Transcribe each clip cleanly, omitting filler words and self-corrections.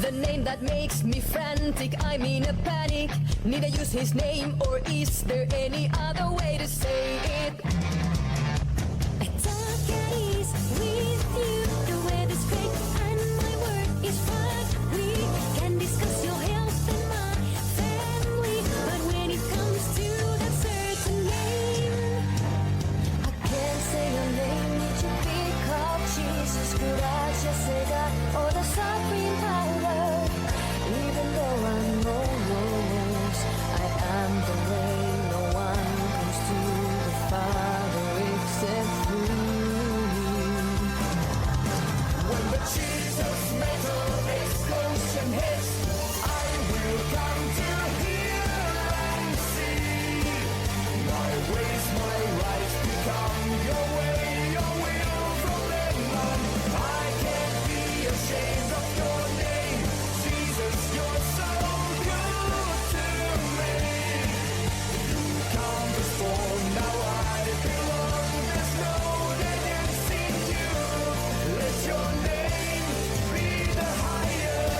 The name that makes me frantic, I'm in a panic. Need I use his name or is there any other way to say it? I talk at ease with you. The weather's great and my work is fine. We can discuss your health and my family, but when it comes to that certain name, I can't say your name. Need you pick up Jesus? Could I just say that? Or the suffering power? Even though I know I am the way, no one comes to the Father except through me. When the Jesus metal explosion hits, I will come to hear and see. My ways, my rights become your way, your will from then on. I can't be ashamed of your name, Jesus, you're so good to me. You come before, now I belong. There's no dead in you. Let your name be the highest.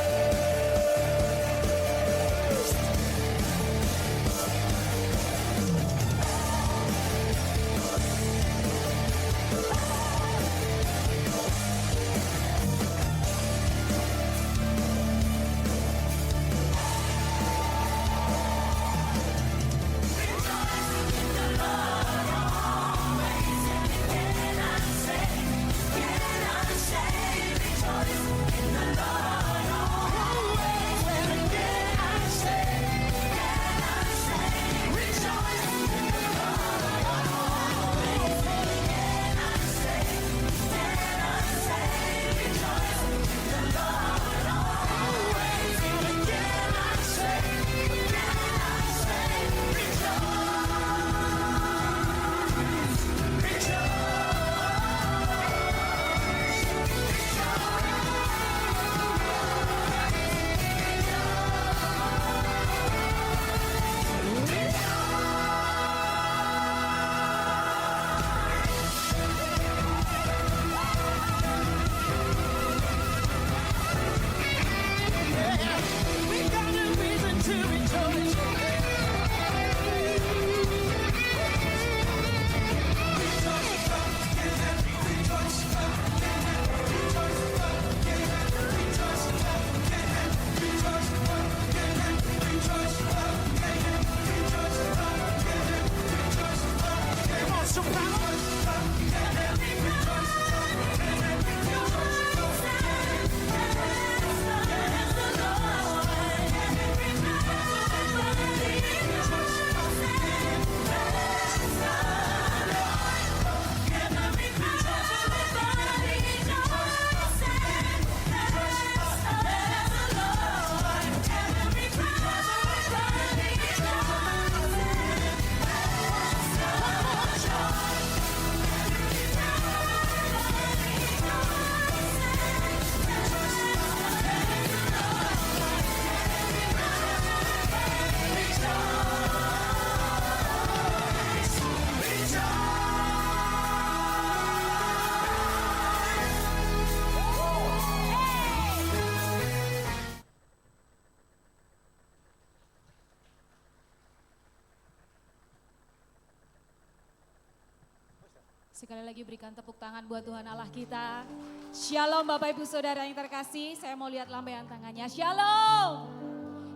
Sekali lagi berikan tepuk tangan buat Tuhan Allah kita. Shalom Bapak Ibu Saudara yang terkasih. Saya mau lihat lambaian tangannya. Shalom.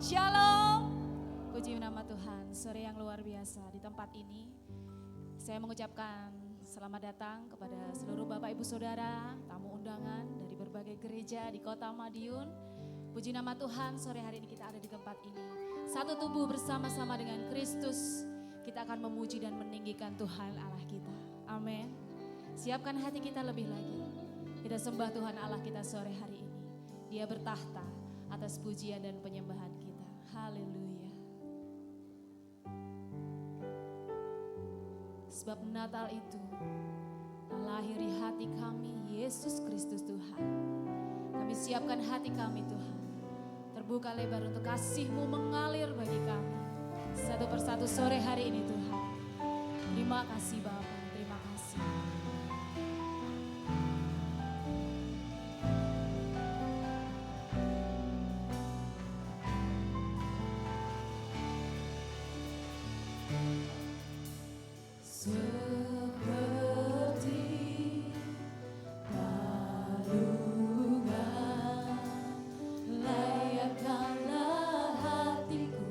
Shalom. Puji nama Tuhan. Sore yang luar biasa di tempat ini. Saya mengucapkan selamat datang kepada seluruh Bapak Ibu Saudara, tamu undangan dari berbagai gereja di Kota Madiun. Puji nama Tuhan, sore hari ini kita ada di tempat ini. Satu tubuh bersama-sama dengan Kristus. Kita akan memuji dan meninggikan Tuhan Allah kita. Amin. Siapkan hati kita lebih lagi. Kita sembah Tuhan Allah kita sore hari ini. Dia bertahta atas pujian dan penyembahan kita. Haleluya. Sebab Natal itu lahir di hati kami, Yesus Kristus Tuhan. Kami siapkan hati kami Tuhan. Terbuka lebar untuk kasih-Mu mengalir bagi kami. Satu persatu sore hari ini Tuhan. Terima kasih Bapa. Terima kasih. Seperti palungan layakkanlah hatiku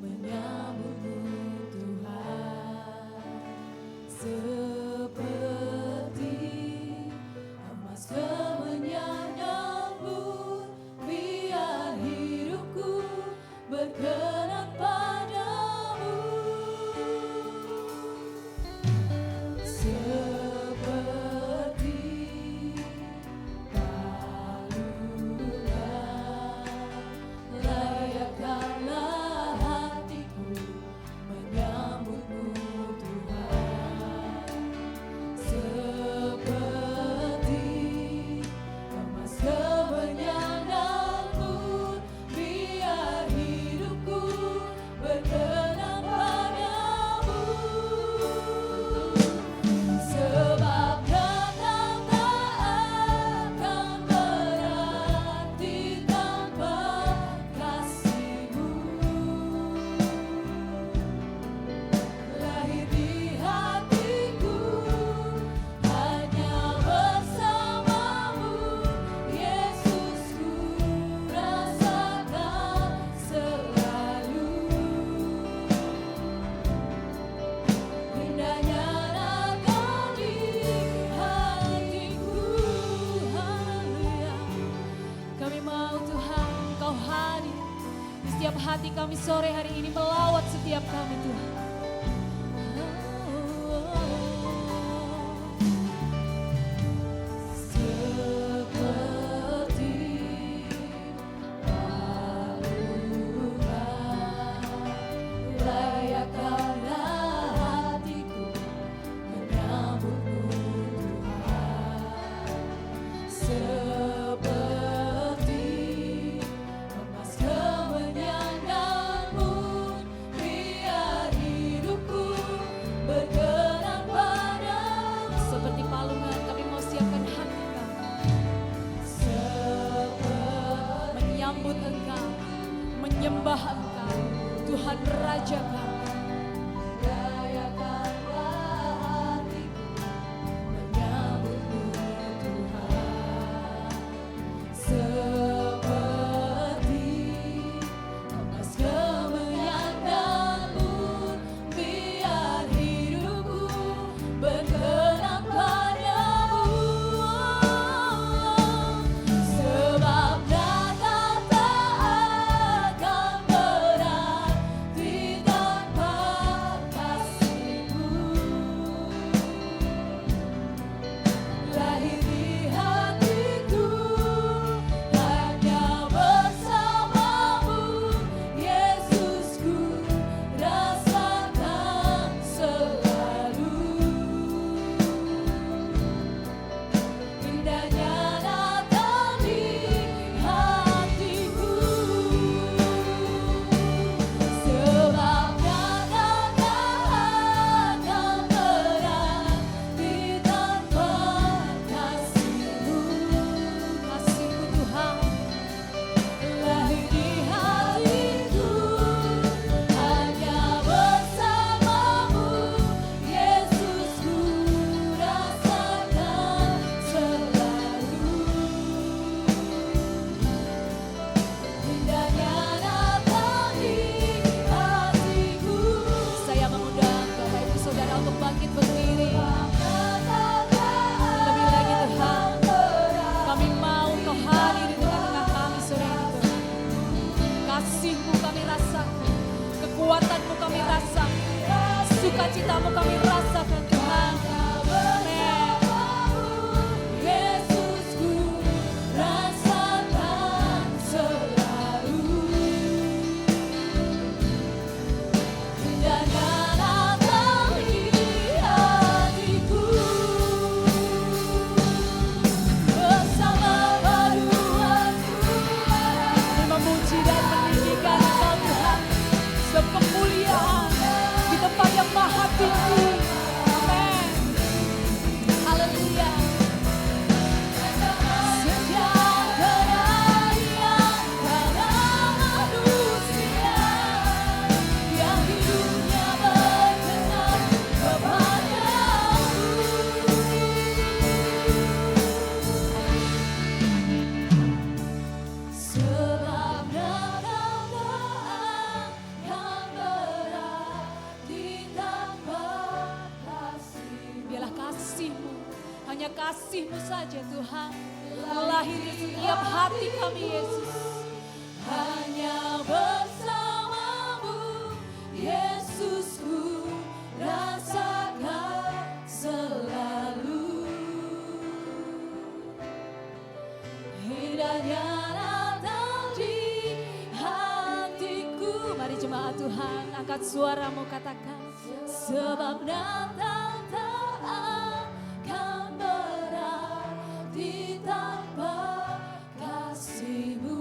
menyambutmu Tuhan. Seperti emas kemenyan nyambut, biar hidupku berkenan padamu. Seperti palungan layakkanlah hatiku menyambutmu Tuhan. Seperti emas kemenyan nyambut, biar hidupku berkenan padamu. Sebab Natal tak akan berarti tanpa kasih-Mu. Lahir di hatiku hanya bersama-Mu, Yesus, ku rasakan selalu. Indahnya Natal di hatiku, haleluya. Kami mau Tuhan Engkau hadir di setiap hati kami sore hari ini, melawat setiap kami Tuhan. Seperti palungan layakkanlah hatiku menyambutmu Tuhan. Seperti emas kemenyan nyambut, biar hidupku berkenan padamu. Seperti palungan kami mau siapkan hati kami, menyambut Engkau, menyembah Engkau, Tuhan Raja kami. Layakkanlah hatiku menyambutmu Tuhan. Seperti emas kemenyan nyambut, biar hidupku berkenan padamu. Sebab Natal tak akan berarti tanpa kasih-Mu. Lahir di hatiku hanya bersama-Mu, Yesus, ku rasakan selalu. Indahnya Natal di hatiku. Sebab Natal tak akan berarti tanpa kasih-Mu. Kasih-Mu Tuhan lahir di hatiku, hanya bersama-Mu, Yesus, ku rasakan selalu. Indahnya Natal di hatiku. Saya mengundang Bapak Ibu Saudara untuk bangkit berdiri. Lebih lagi Tuhan, kami mau Engkau hadir di tengah-tengah kami sore ini Tuhan. Kasih-Mu kami rasakan, kekuatan-Mu kami rasakan, sukacita-Mu kami rasakan Tuhan. Amin. Yesus, ku rasakan selalu. Indahnya Natal di hatiku. Bersama paduanku memuji dan meninggikan Engkau Tuhan, sepemuliaan di tempat yang maha tinggi. hanya kasih-Mu saja Tuhan. Lahir di setiap hati kami Yesus. Hanya bersama-Mu Yesusku rasakan selalu. Indahnya Natal di hatiku. Mari jemaat Tuhan, angkat suaramu katakan. Sebab Natal tak akan berarti tanpa kasih-Mu.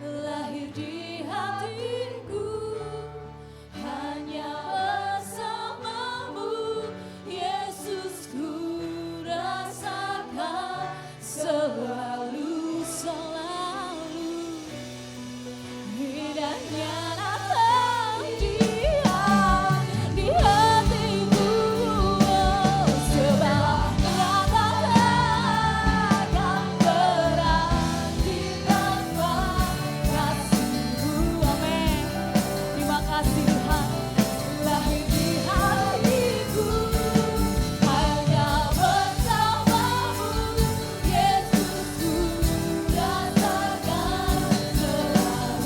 Lahir di hatiku hanya bersama-Mu Yesusku rasakan selalu, selalu. Indahnya Natal di hatiku. Sebab Natal takkan berarti tanpa kasih-Mu. Amin. Terima kasih Tuhan. Lahir di hatiku hanya bersama-Mu Yesusku rasakan selalu.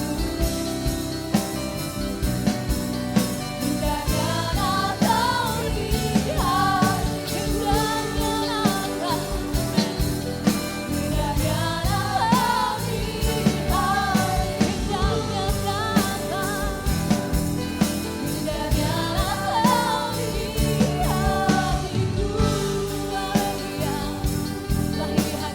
Indahnya Natal di hati, indahnya Natal, indahnya Natal di hati, indahnya Natal, indahnya Natal di hatiku. Haleluya, lahir di hati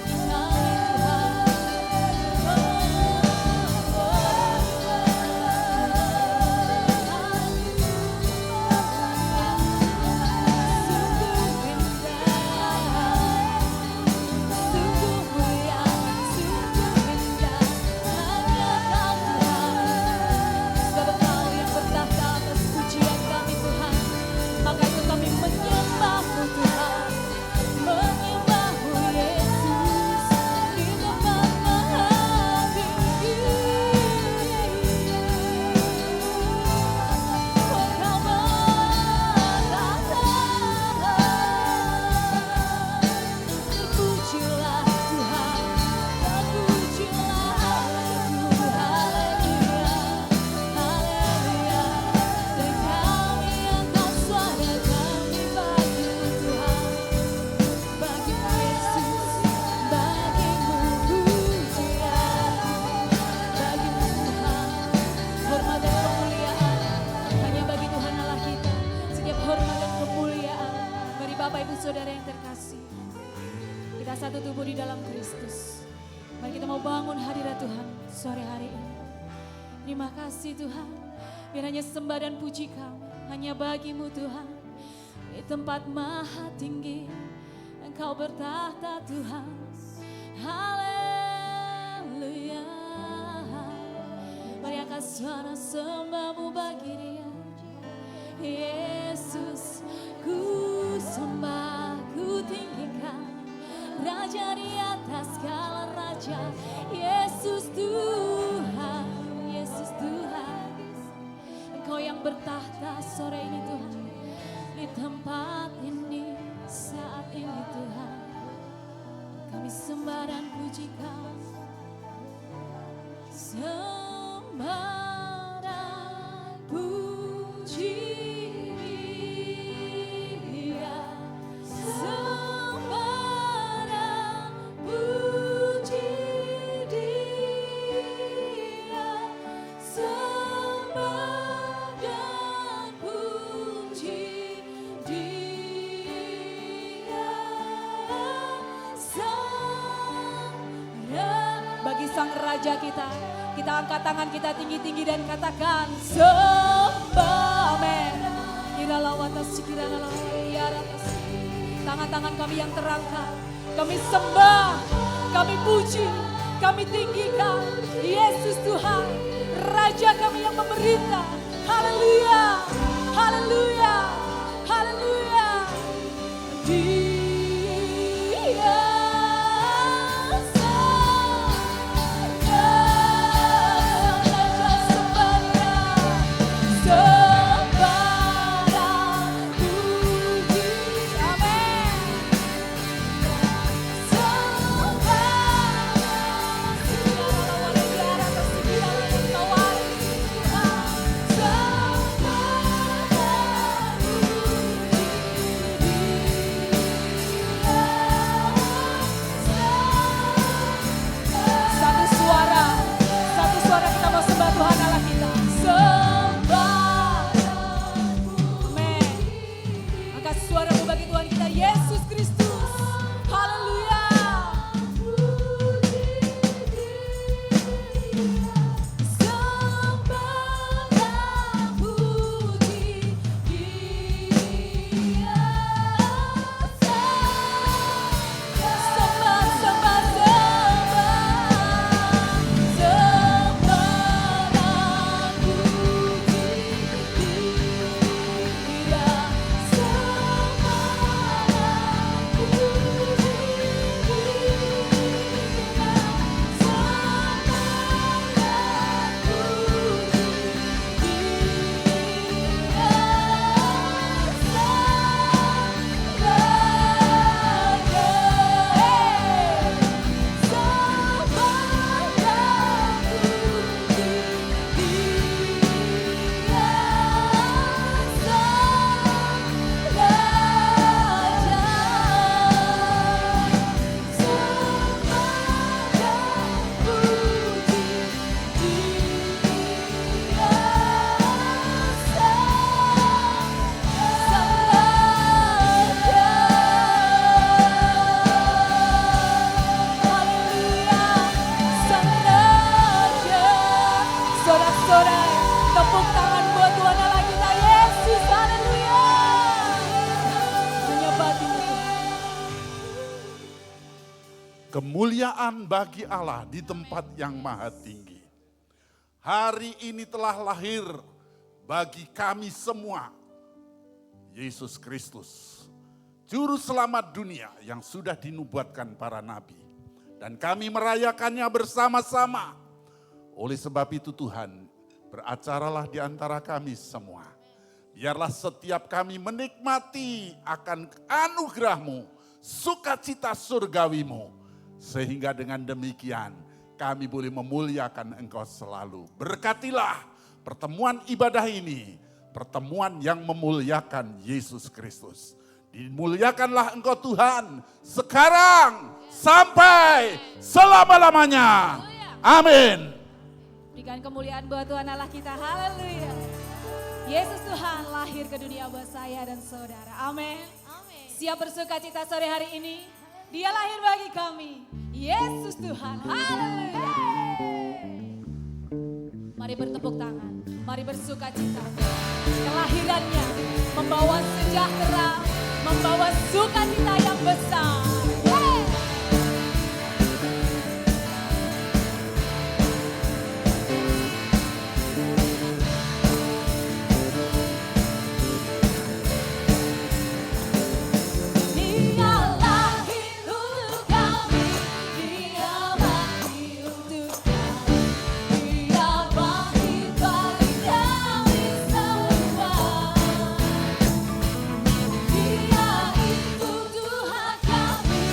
Bapak Ibu Saudara yang terkasih, kita satu tubuh di dalam Kristus. Mari kita mau bangun hadirat Tuhan sore hari ini. Terima kasih Tuhan, biar hanya sembah dan puji kami hanya bagi-Mu Tuhan. Di tempat maha tinggi Engkau bertahta Tuhan. Haleluya. Mari angkat suara sembahmu bagi Dia. Yesus, ku sembah, ku tinggikan, Raja di atas segala raja. Yesus Tuhan, Yesus Tuhan. Engkau yang bertahta sore ini Tuhan, di tempat ini, saat ini Tuhan. Kami sembah dan puji Kau. Sembah dan puji Dia. Sembah dan puji Dia. Sembah dan puji Dia. Bagi Sang Raja kita angkat tangan kita tinggi-tinggi dan katakan sembah. Amin. Tangan-tangan kami yang terangkat, kami sembah, kami puji, kami tinggikan Yesus Tuhan, Raja kami yang memerintah. Haleluya, haleluya, haleluya. Dia sembah dan puji Tepuk tangan buat Tuhan Allah kita, Yesus, haleluya. Menyembahmu Tuhan. Kemuliaan bagi Allah di tempat yang maha tinggi. Hari ini telah lahir bagi kami semua Yesus Kristus, Juru Selamat dunia yang sudah dinubuatkan para nabi. Dan kami merayakannya bersama-sama. Oleh sebab itu Tuhan, beracaralah di antara kami semua. Biarlah setiap kami menikmati akan anugerah-Mu, sukacita surgawi-Mu. Sehingga dengan demikian kami boleh memuliakan Engkau selalu. Berkatilah pertemuan ibadah ini, pertemuan yang memuliakan Yesus Kristus. Dimuliakanlah Engkau Tuhan sekarang sampai selama-lamanya. Amin. Berikan kemuliaan buat Tuhan Allah kita, haleluya. Yesus Tuhan lahir ke dunia buat saya dan saudara, amin. Siap bersuka cita sore hari ini, Dia lahir bagi kami, Yesus Tuhan, haleluya. Mari bertepuk tangan, mari bersuka cita. Kelahirannya membawa sejahtera, membawa sukacita yang besar. Dia itu Tuhan kami.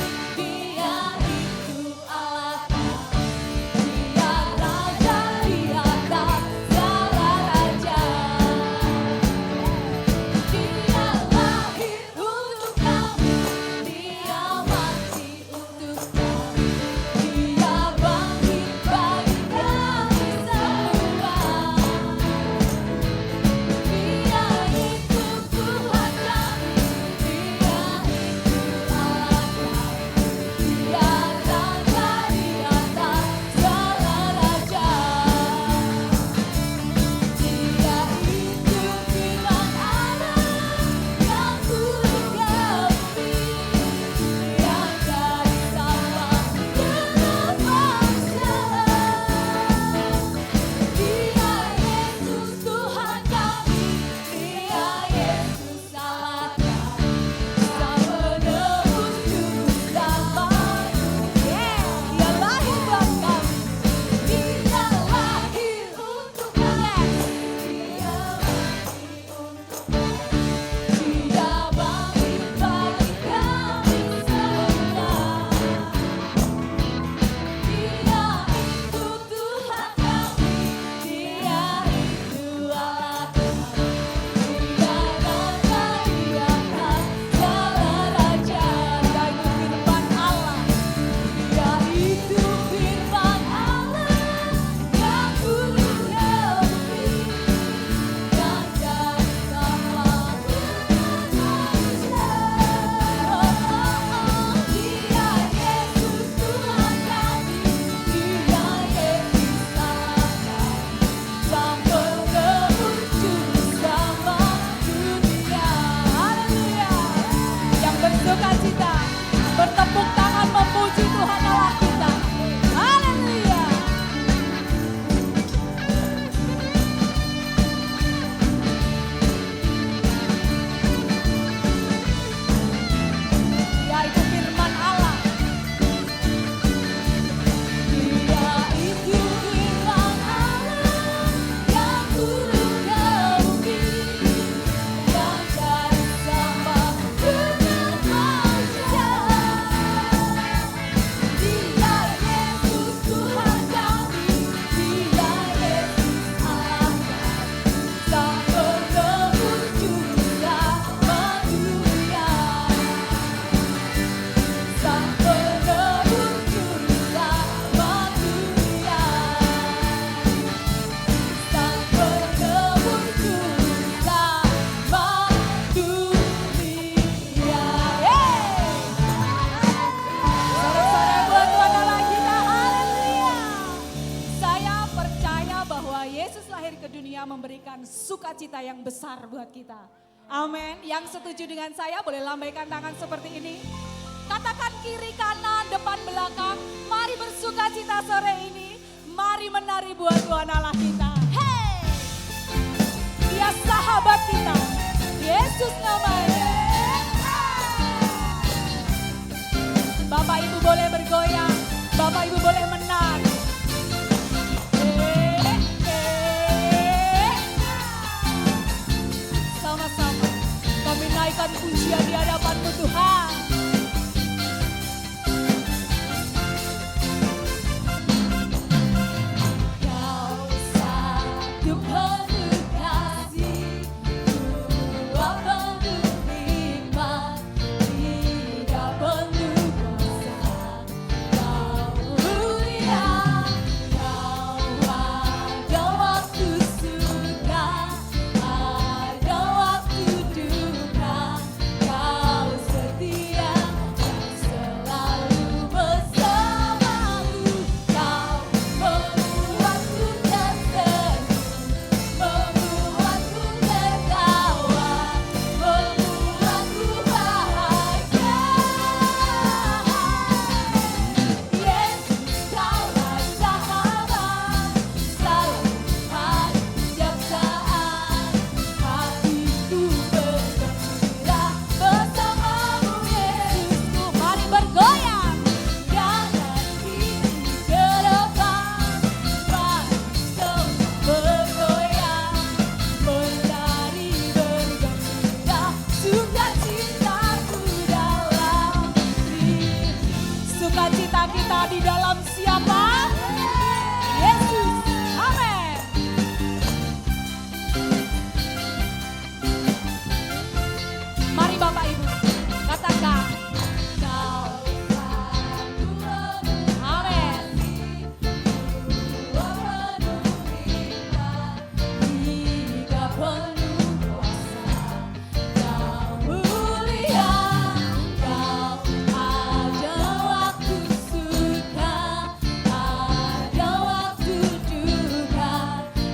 bahwa Yesus lahir ke dunia memberikan sukacita yang besar buat kita. Amin. Yang setuju dengan saya boleh lambaikan tangan seperti ini. Katakan kiri, kanan, depan, belakang. Mari bersukacita sore ini. Mari menari buat Tuhan Allah kita. Hey! Dia sahabat kita. Yesus namanya. Bapak Ibu boleh bergoyang. Bapak Ibu boleh menari. Sama-sama kami naikkan pujian di hadapan-Mu Tuhan. Kau satu penuh kasih, Dua penuh hikmat, Tiga penuh kuasa. Kau mulia, Kau ada waktu suka, ada waktu duka. Kau setia dan selalu bersamaku. Kau membuatku tersenyum, membuatku tertawa, membuatku bahagia. Yesus, Kaulah sahabat, selalu hadir setiap saat. Hatiku bergembira bersamamu, Yesusku. Mari bergoyang, kanan kiri ke depan. Mari semua bergoyang, menari bergembira. Sukacitaku dalam diri. Sukacita kita di dalam siapa? Yesus. Amin. Mari Bapak Ibu katakan. Kau satu penuh amin. Dua penuh hikmat, Tiga penuh kuasa. Kau mulia, Kau ada waktu suka, ada waktu duka.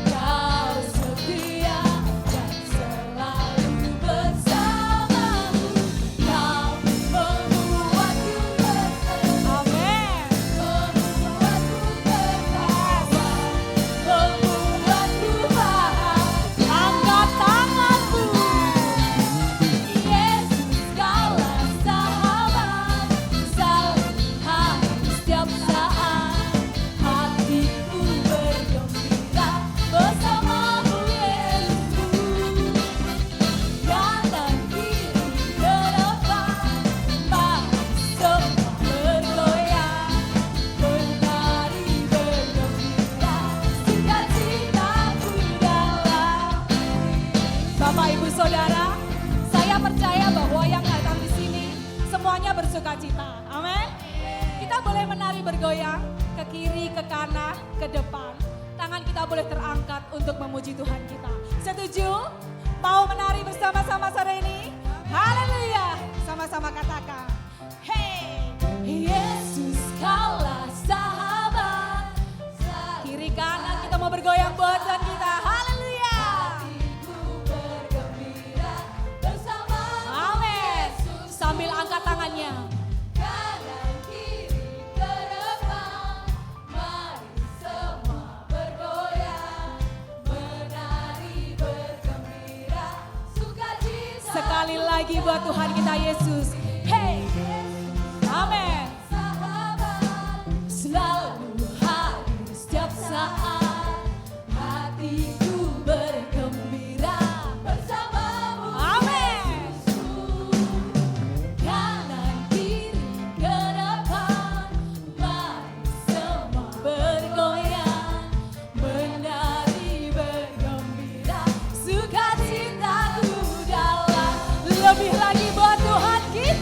Kau setia dan selalu bersamaku. Kau membuatku tersenyum, amin. Membuatku tertawa, membuatku bahagia. Angkat tanganmu. Yesus, Kaulah sahabat, selalu hadir setiap saat. Hatiku bergembira bersamamu, Yesus. Kanan kiri ke depan, mari semua bergoyang, menari bergembira. Sukacitaku dalam diri. Bapak Ibu Saudara, saya percaya bahwa yang datang di sini semuanya bersukacita. Amin. Kita boleh menari bergoyang ke kiri, ke kanan, ke depan. Tangan kita boleh terangkat untuk memuji Tuhan kita. Setuju? Mau menari bersama-sama sore ini? Haleluya. Sama-sama katakan. Hey, Yesus, Kaulah sahabat. Kiri kanan kita mau bergoyang buat Tuhan kita. Haleluya. Amin. Sambil angkat tangannya. Kanan kiri ke depan, mari semua bergoyang, menari bergembira. Sukacita. Sekali lagi buat Tuhan kita Yesus. Hey. Amin. Selalu hadir setiap saat. Hatiku bergembira bersamamu. Amin. Kanan kiri ke depan, mari semua bergoyang, menari bergembira. Sukacitaku dalam. Lebih lagi buat Tuhan kita.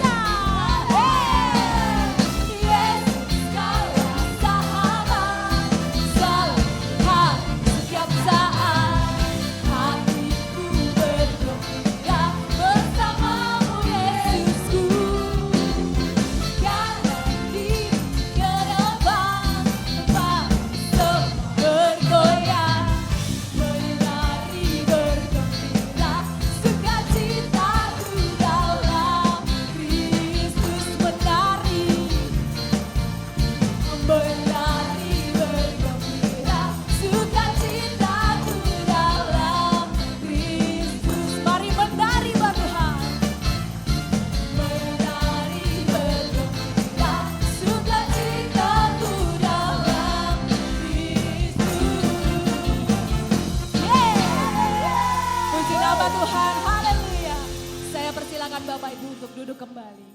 Bapak Ibu untuk duduk kembali.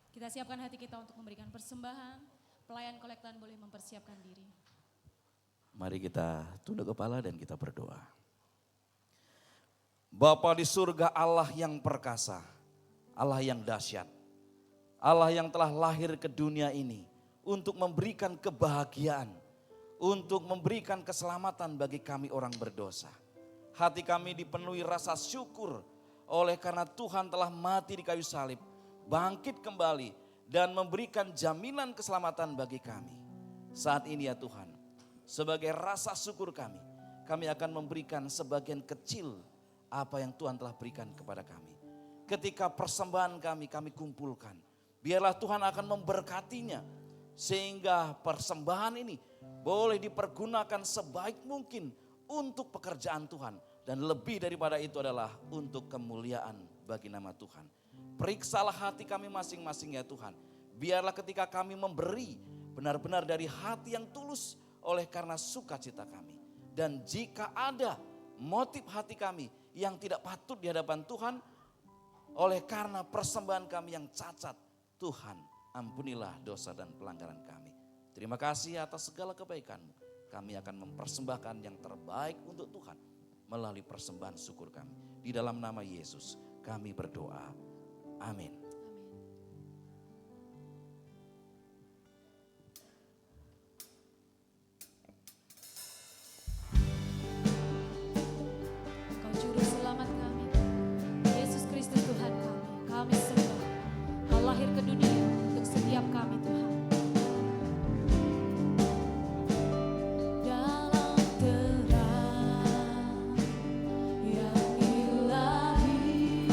Kita siapkan hati kita untuk memberikan persembahan. Pelayan kolektan boleh mempersiapkan diri. Mari kita tunduk kepala dan kita berdoa. Bapa di surga, Allah yang perkasa, Allah yang dahsyat, Allah yang telah lahir ke dunia ini untuk memberikan kebahagiaan, untuk memberikan keselamatan bagi kami orang berdosa. Hati kami dipenuhi rasa syukur oleh karena Tuhan telah mati di kayu salib, bangkit kembali dan memberikan jaminan keselamatan bagi kami. Saat ini ya Tuhan, sebagai rasa syukur kami akan memberikan sebagian kecil apa yang Tuhan telah berikan kepada kami. Ketika persembahan kami kumpulkan, biarlah Tuhan akan memberkatinya sehingga persembahan ini boleh dipergunakan sebaik mungkin untuk pekerjaan Tuhan dan lebih daripada itu adalah untuk kemuliaan bagi nama Tuhan. Periksalah hati kami masing-masing ya Tuhan. Biarlah ketika kami memberi benar-benar dari hati yang tulus oleh karena sukacita kami. Dan jika ada motif hati kami yang tidak patut di hadapan Tuhan, oleh karena persembahan kami yang cacat, Tuhan ampunilah dosa dan pelanggaran kami. Terima kasih atas segala kebaikan-Mu. Kami akan mempersembahkan yang terbaik untuk Tuhan melalui persembahan syukur kami. Di dalam nama Yesus kami berdoa. Amin. Engkau juru selamat kami, Yesus Kristus Tuhan kami. Kami sembah, Kau lahir ke dunia untuk setiap kami Tuhan. Dalam terang yang ilahi,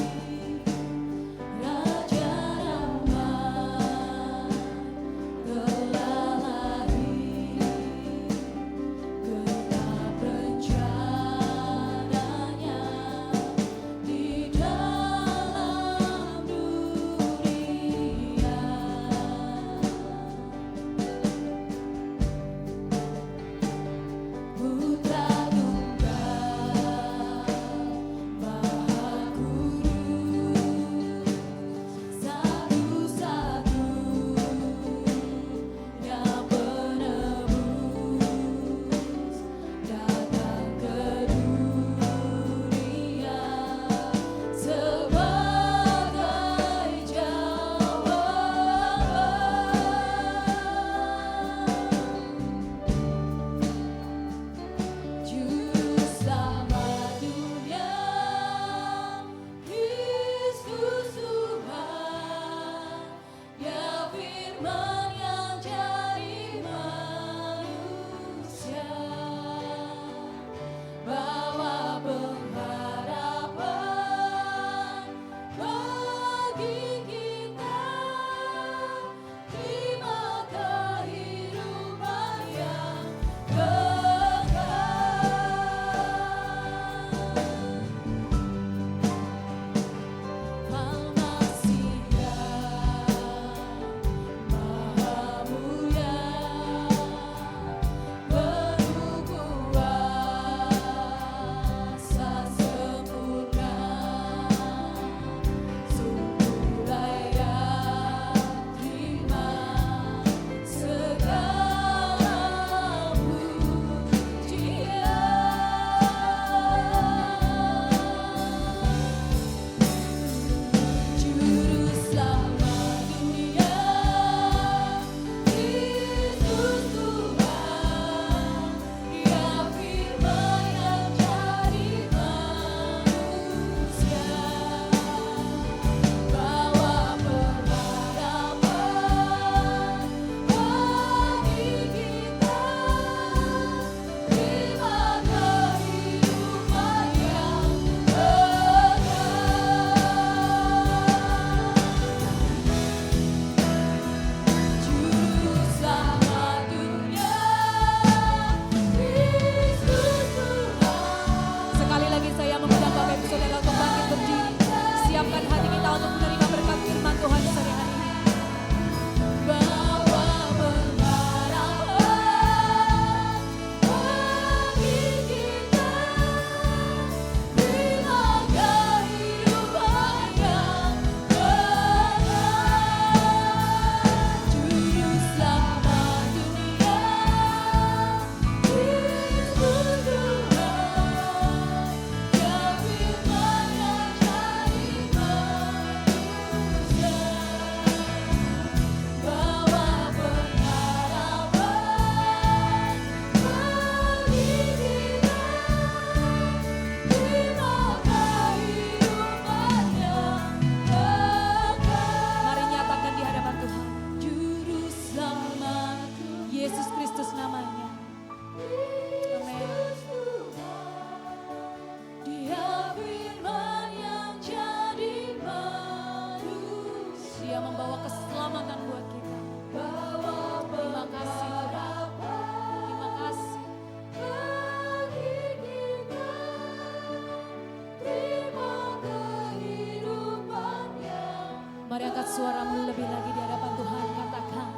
suaramu lebih lagi di hadapan Tuhan, katakan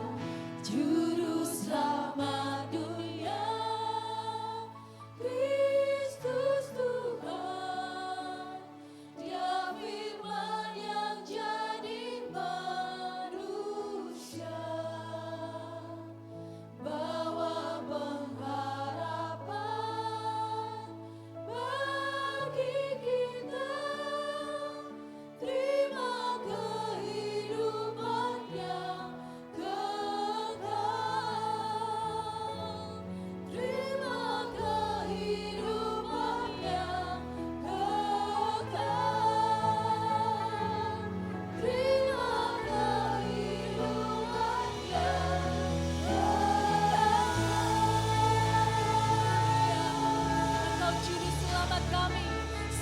Juru Selamat dunia, Kristus Tuhan, Dia firman yang jadi manusia, bawa pengharapan bagi kita, terima kehidupan yang kekal, terima kehidupan yang kekal, terima kehidupan yang Engkau juru selamat kami,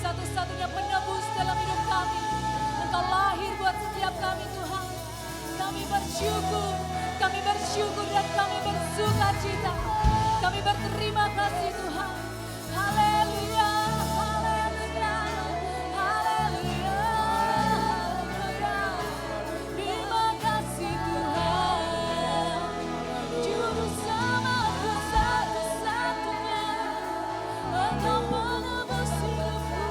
satu-satunya penebus dalam hidup kami. Engkau lahir buat setiap kami Tuhan. Kami bersyukur dan kami bersuka cita. Kami berterima kasih Tuhan. Haleluya, haleluya, haleluya, haleluya. Terima kasih Tuhan. Juru selamatku satu-satunya. Engkau penebus hidupku.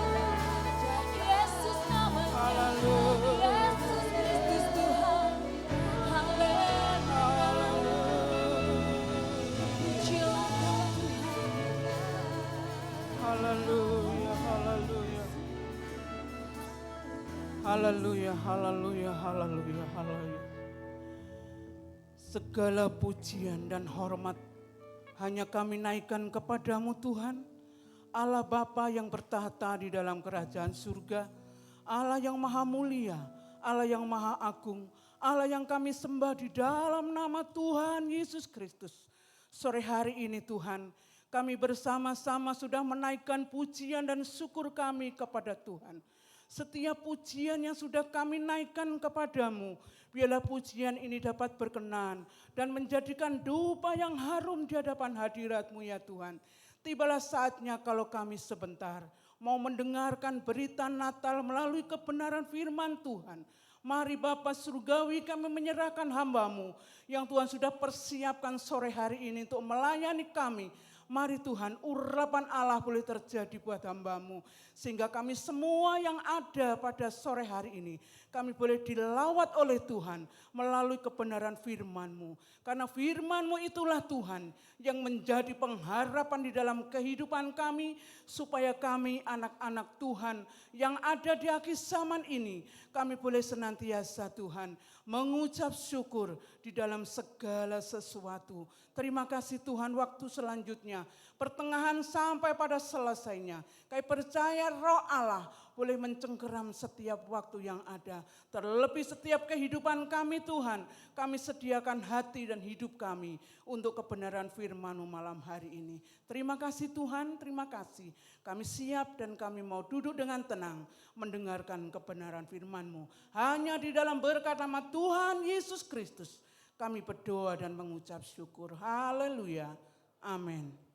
Yesus namanya. Yesus Kristus Tuhan. Haleluya. Pujilah nama Tuhan. Haleluya, haleluya. Haleluya, haleluya, haleluya, haleluya. Segala pujian dan hormat hanya kami naikkan kepadamu Tuhan, Allah Bapa yang bertahta di dalam kerajaan surga, Allah yang maha mulia, Allah yang maha agung, Allah yang kami sembah di dalam nama Tuhan Yesus Kristus. Sore hari ini Tuhan, kami bersama-sama sudah menaikkan pujian dan syukur kami kepada Tuhan. Setiap pujian yang sudah kami naikkan kepadamu, biarlah pujian ini dapat berkenan dan menjadikan dupa yang harum di hadapan hadirat-Mu ya Tuhan. Tibalah saatnya kalau kami sebentar mau mendengarkan berita Natal melalui kebenaran firman Tuhan. Mari Bapa Surgawi, kami menyerahkan hamba-Mu yang Tuhan sudah persiapkan sore hari ini untuk melayani kami. Mari Tuhan, urapan Allah boleh terjadi buat hamba-Mu. Sehingga kami semua yang ada pada sore hari ini, kami boleh dilawat oleh Tuhan melalui kebenaran firman-Mu. Karena firman-Mu itulah Tuhan yang menjadi pengharapan di dalam kehidupan kami, supaya kami anak-anak Tuhan yang ada di akhir zaman ini, kami boleh senantiasa Tuhan mengucap syukur di dalam segala sesuatu. Terima kasih Tuhan, waktu selanjutnya, pertengahan sampai pada selesainya, kami percaya Roh Allah boleh mencengkeram setiap waktu yang ada. Terlebih setiap kehidupan kami Tuhan, kami sediakan hati dan hidup kami untuk kebenaran firman-Mu malam hari ini. Terima kasih Tuhan, terima kasih. Kami siap dan kami mau duduk dengan tenang mendengarkan kebenaran firman-Mu. Hanya di dalam berkat nama Tuhan Yesus Kristus kami berdoa dan mengucap syukur. Haleluya. Amin.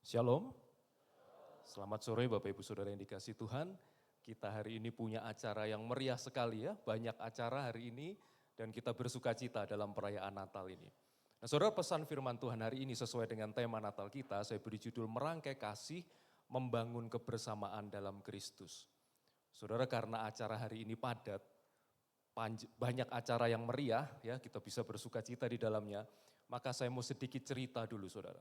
Shalom, selamat sore Bapak Ibu Saudara yang dikasihi Tuhan. Kita hari ini punya acara yang meriah sekali ya, banyak acara hari ini dan kita bersuka cita dalam perayaan Natal ini. Nah Saudara, pesan firman Tuhan hari ini sesuai dengan tema Natal kita, saya beri judul Merangkai Kasih, Membangun Kebersamaan dalam Kristus. Saudara, karena acara hari ini padat, banyak acara yang meriah ya, kita bisa bersuka cita di dalamnya, maka saya mau sedikit cerita dulu Saudara.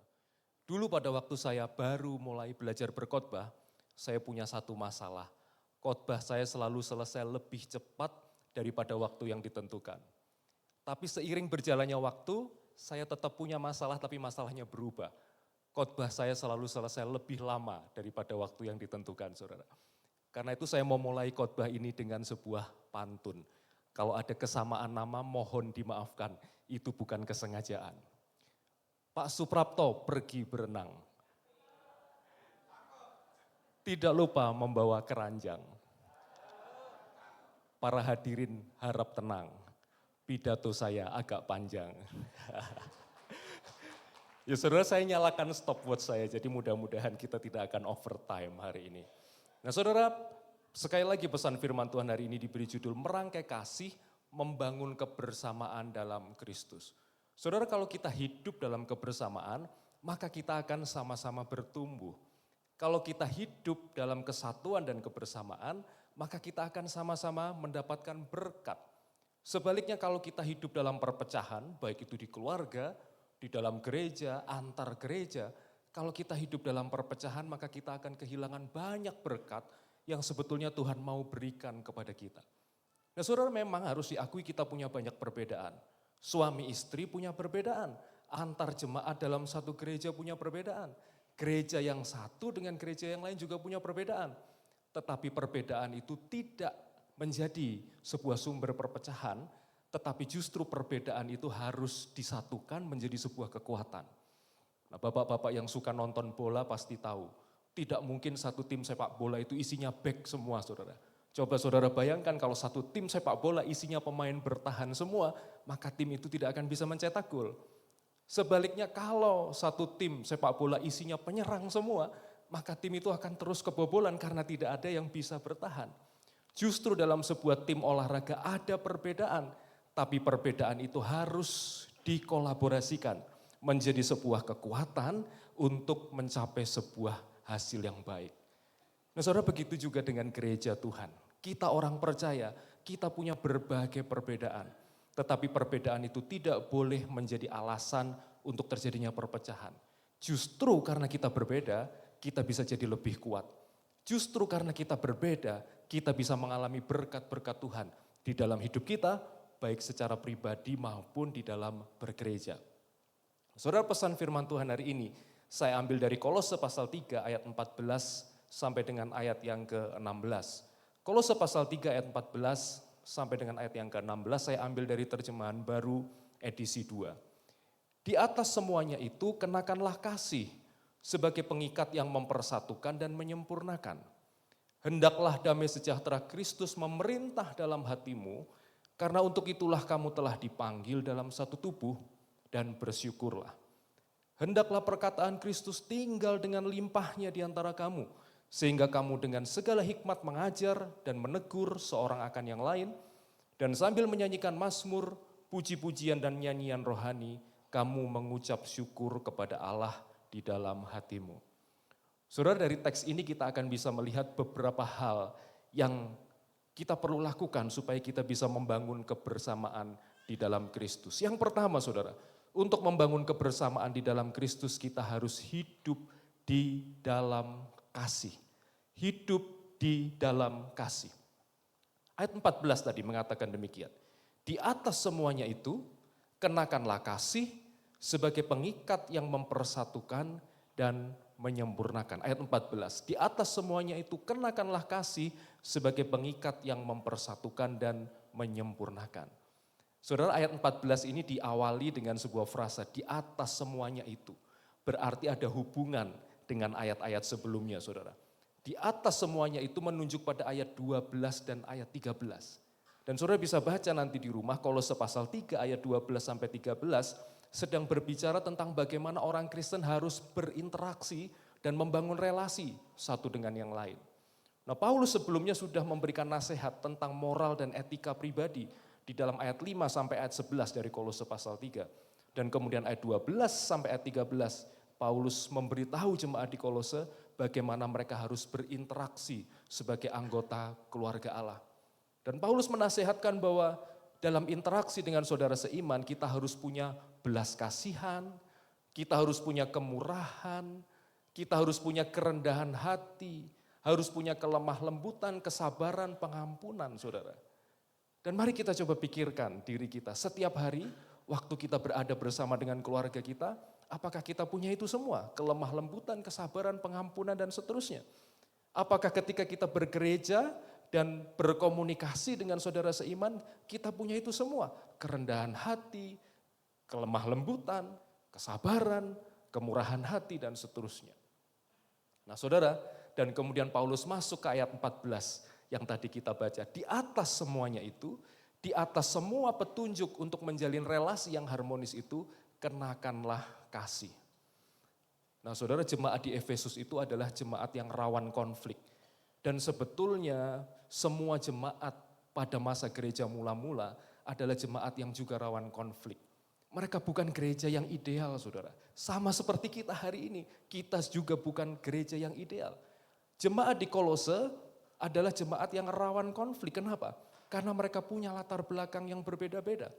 Dulu pada waktu saya baru mulai belajar berkhotbah, saya punya satu masalah. Khotbah saya selalu selesai lebih cepat daripada waktu yang ditentukan. Tapi seiring berjalannya waktu, saya tetap punya masalah tapi masalahnya berubah. Khotbah saya selalu selesai lebih lama daripada waktu yang ditentukan, Saudara. Karena itu saya mau mulai khotbah ini dengan sebuah pantun. Kalau ada kesamaan nama mohon dimaafkan, itu bukan kesengajaan. Pak Suprapto pergi berenang, tidak lupa membawa keranjang. Para hadirin harap tenang, pidato saya agak panjang. Ya saudara, saya nyalakan stopwatch saya, jadi mudah-mudahan kita tidak akan overtime hari ini. Nah saudara, sekali lagi pesan firman Tuhan hari ini diberi judul Merangkai Kasih, Membangun Kebersamaan dalam Kristus. Saudara, kalau kita hidup dalam kebersamaan, maka kita akan sama-sama bertumbuh. Kalau kita hidup dalam kesatuan dan kebersamaan, maka kita akan sama-sama mendapatkan berkat. Sebaliknya kalau kita hidup dalam perpecahan, baik itu di keluarga, di dalam gereja, antar gereja, kalau kita hidup dalam perpecahan maka kita akan kehilangan banyak berkat yang sebetulnya Tuhan mau berikan kepada kita. Nah saudara, memang harus diakui kita punya banyak perbedaan. Suami istri punya perbedaan, antar jemaat dalam satu gereja punya perbedaan. Gereja yang satu dengan gereja yang lain juga punya perbedaan. Tetapi perbedaan itu tidak menjadi sebuah sumber perpecahan, tetapi justru perbedaan itu harus disatukan menjadi sebuah kekuatan. Nah, bapak-bapak yang suka nonton bola pasti tahu, tidak mungkin satu tim sepak bola itu isinya back semua, saudara. Coba saudara bayangkan kalau satu tim sepak bola isinya pemain bertahan semua, maka tim itu tidak akan bisa mencetak gol. Sebaliknya kalau satu tim sepak bola isinya penyerang semua, maka tim itu akan terus kebobolan karena tidak ada yang bisa bertahan. Justru dalam sebuah tim olahraga ada perbedaan, tapi perbedaan itu harus dikolaborasikan menjadi sebuah kekuatan untuk mencapai sebuah hasil yang baik. Nah saudara, begitu juga dengan gereja Tuhan. Kita orang percaya, kita punya berbagai perbedaan. Tetapi perbedaan itu tidak boleh menjadi alasan untuk terjadinya perpecahan. Justru karena kita berbeda, kita bisa jadi lebih kuat. Justru karena kita berbeda, kita bisa mengalami berkat-berkat Tuhan di dalam hidup kita, baik secara pribadi maupun di dalam bergereja. Saudara, pesan firman Tuhan hari ini, saya ambil dari Kolose pasal 3 ayat 14 sampai dengan ayat yang ke-16. Kolose pasal 3 ayat 14 sampai dengan ayat yang ke-16, saya ambil dari terjemahan baru edisi 2. Di atas semuanya itu kenakanlah kasih, sebagai pengikat yang mempersatukan dan menyempurnakan. Hendaklah damai sejahtera Kristus memerintah dalam hatimu, karena untuk itulah kamu telah dipanggil dalam satu tubuh, dan bersyukurlah. Hendaklah perkataan Kristus tinggal dengan limpahnya di antara kamu, sehingga kamu dengan segala hikmat mengajar dan menegur seorang akan yang lain, dan sambil menyanyikan mazmur, puji-pujian dan nyanyian rohani, kamu mengucap syukur kepada Allah di dalam hatimu. Saudara, dari teks ini kita akan bisa melihat beberapa hal yang kita perlu lakukan supaya kita bisa membangun kebersamaan di dalam Kristus. Yang pertama saudara, untuk membangun kebersamaan di dalam Kristus kita harus hidup di dalam kasih. Hidup di dalam kasih. Ayat 14 tadi mengatakan demikian. Di atas semuanya itu, kenakanlah kasih sebagai pengikat yang mempersatukan dan menyempurnakan. Ayat 14, di atas semuanya itu kenakanlah kasih sebagai pengikat yang mempersatukan dan menyempurnakan. Saudara, ayat 14 ini diawali dengan sebuah frasa, di atas semuanya itu. Berarti ada hubungan dengan ayat-ayat sebelumnya, saudara. Di atas semuanya itu menunjuk pada ayat 12 dan ayat 13. Dan saudara bisa baca nanti di rumah, Kolose pasal 3 ayat 12 sampai 13, sedang berbicara tentang bagaimana orang Kristen harus berinteraksi dan membangun relasi satu dengan yang lain. Nah, Paulus sebelumnya sudah memberikan nasihat tentang moral dan etika pribadi di dalam ayat 5 sampai ayat 11 dari Kolose pasal 3. Dan kemudian ayat 12 sampai ayat 13, Paulus memberitahu jemaat di Kolose bagaimana mereka harus berinteraksi sebagai anggota keluarga Allah. Dan Paulus menasihatkan bahwa dalam interaksi dengan saudara seiman kita harus punya belas kasihan, kita harus punya kemurahan, kita harus punya kerendahan hati, harus punya kelemah lembutan, kesabaran, pengampunan saudara. Dan mari kita coba pikirkan diri kita setiap hari waktu kita berada bersama dengan keluarga kita, apakah kita punya itu semua? Kelemah lembutan, kesabaran, pengampunan dan seterusnya. Apakah ketika kita bergereja dan berkomunikasi dengan saudara seiman, kita punya itu semua. Kerendahan hati, kelemah lembutan, kesabaran, kemurahan hati, dan seterusnya. Nah saudara, dan kemudian Paulus masuk ke ayat 14 yang tadi kita baca. Di atas semuanya itu, di atas semua petunjuk untuk menjalin relasi yang harmonis itu, kenakanlah kasih. Nah saudara, jemaat di Efesus itu adalah jemaat yang rawan konflik. Dan sebetulnya semua jemaat pada masa gereja mula-mula adalah jemaat yang juga rawan konflik. Mereka bukan gereja yang ideal, saudara. Sama seperti kita hari ini, kita juga bukan gereja yang ideal. Jemaat di Kolose adalah jemaat yang rawan konflik. Kenapa? Karena mereka punya latar belakang yang berbeda-beda.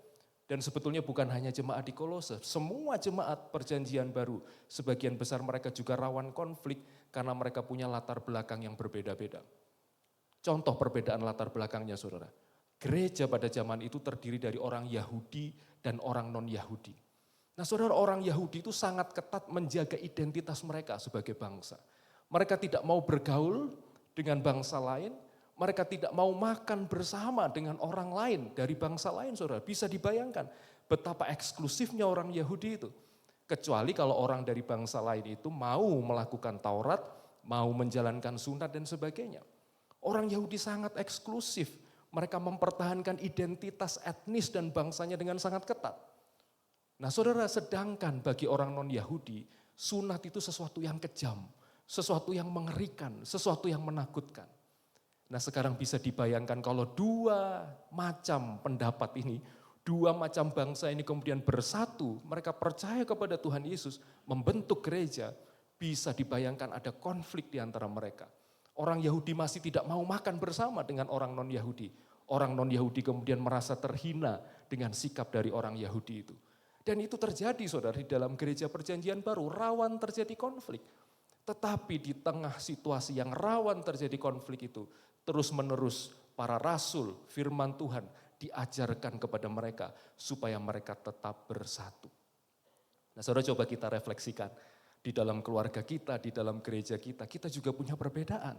Dan sebetulnya bukan hanya jemaat di Kolose, semua jemaat perjanjian baru, sebagian besar mereka juga rawan konflik karena mereka punya latar belakang yang berbeda-beda. Contoh perbedaan latar belakangnya saudara, gereja pada zaman itu terdiri dari orang Yahudi dan orang non-Yahudi. Nah saudara, orang Yahudi itu sangat ketat menjaga identitas mereka sebagai bangsa. Mereka tidak mau bergaul dengan bangsa lain, mereka tidak mau makan bersama dengan orang lain dari bangsa lain saudara. Bisa dibayangkan betapa eksklusifnya orang Yahudi itu. Kecuali kalau orang dari bangsa lain itu mau melakukan Taurat, mau menjalankan sunat dan sebagainya. Orang Yahudi sangat eksklusif. Mereka mempertahankan identitas etnis dan bangsanya dengan sangat ketat. Nah saudara, sedangkan bagi orang non-Yahudi, sunat itu sesuatu yang kejam, sesuatu yang mengerikan, sesuatu yang menakutkan. Nah sekarang bisa dibayangkan kalau dua macam pendapat ini, dua macam bangsa ini kemudian bersatu, mereka percaya kepada Tuhan Yesus, membentuk gereja, bisa dibayangkan ada konflik di antara mereka. Orang Yahudi masih tidak mau makan bersama dengan orang non-Yahudi. Orang non-Yahudi kemudian merasa terhina dengan sikap dari orang Yahudi itu. Dan itu terjadi saudara di dalam gereja perjanjian baru, rawan terjadi konflik. Tetapi di tengah situasi yang rawan terjadi konflik itu, terus-menerus para rasul firman Tuhan diajarkan kepada mereka supaya mereka tetap bersatu. Nah saudara, coba kita refleksikan. Di dalam keluarga kita, di dalam gereja kita juga punya perbedaan.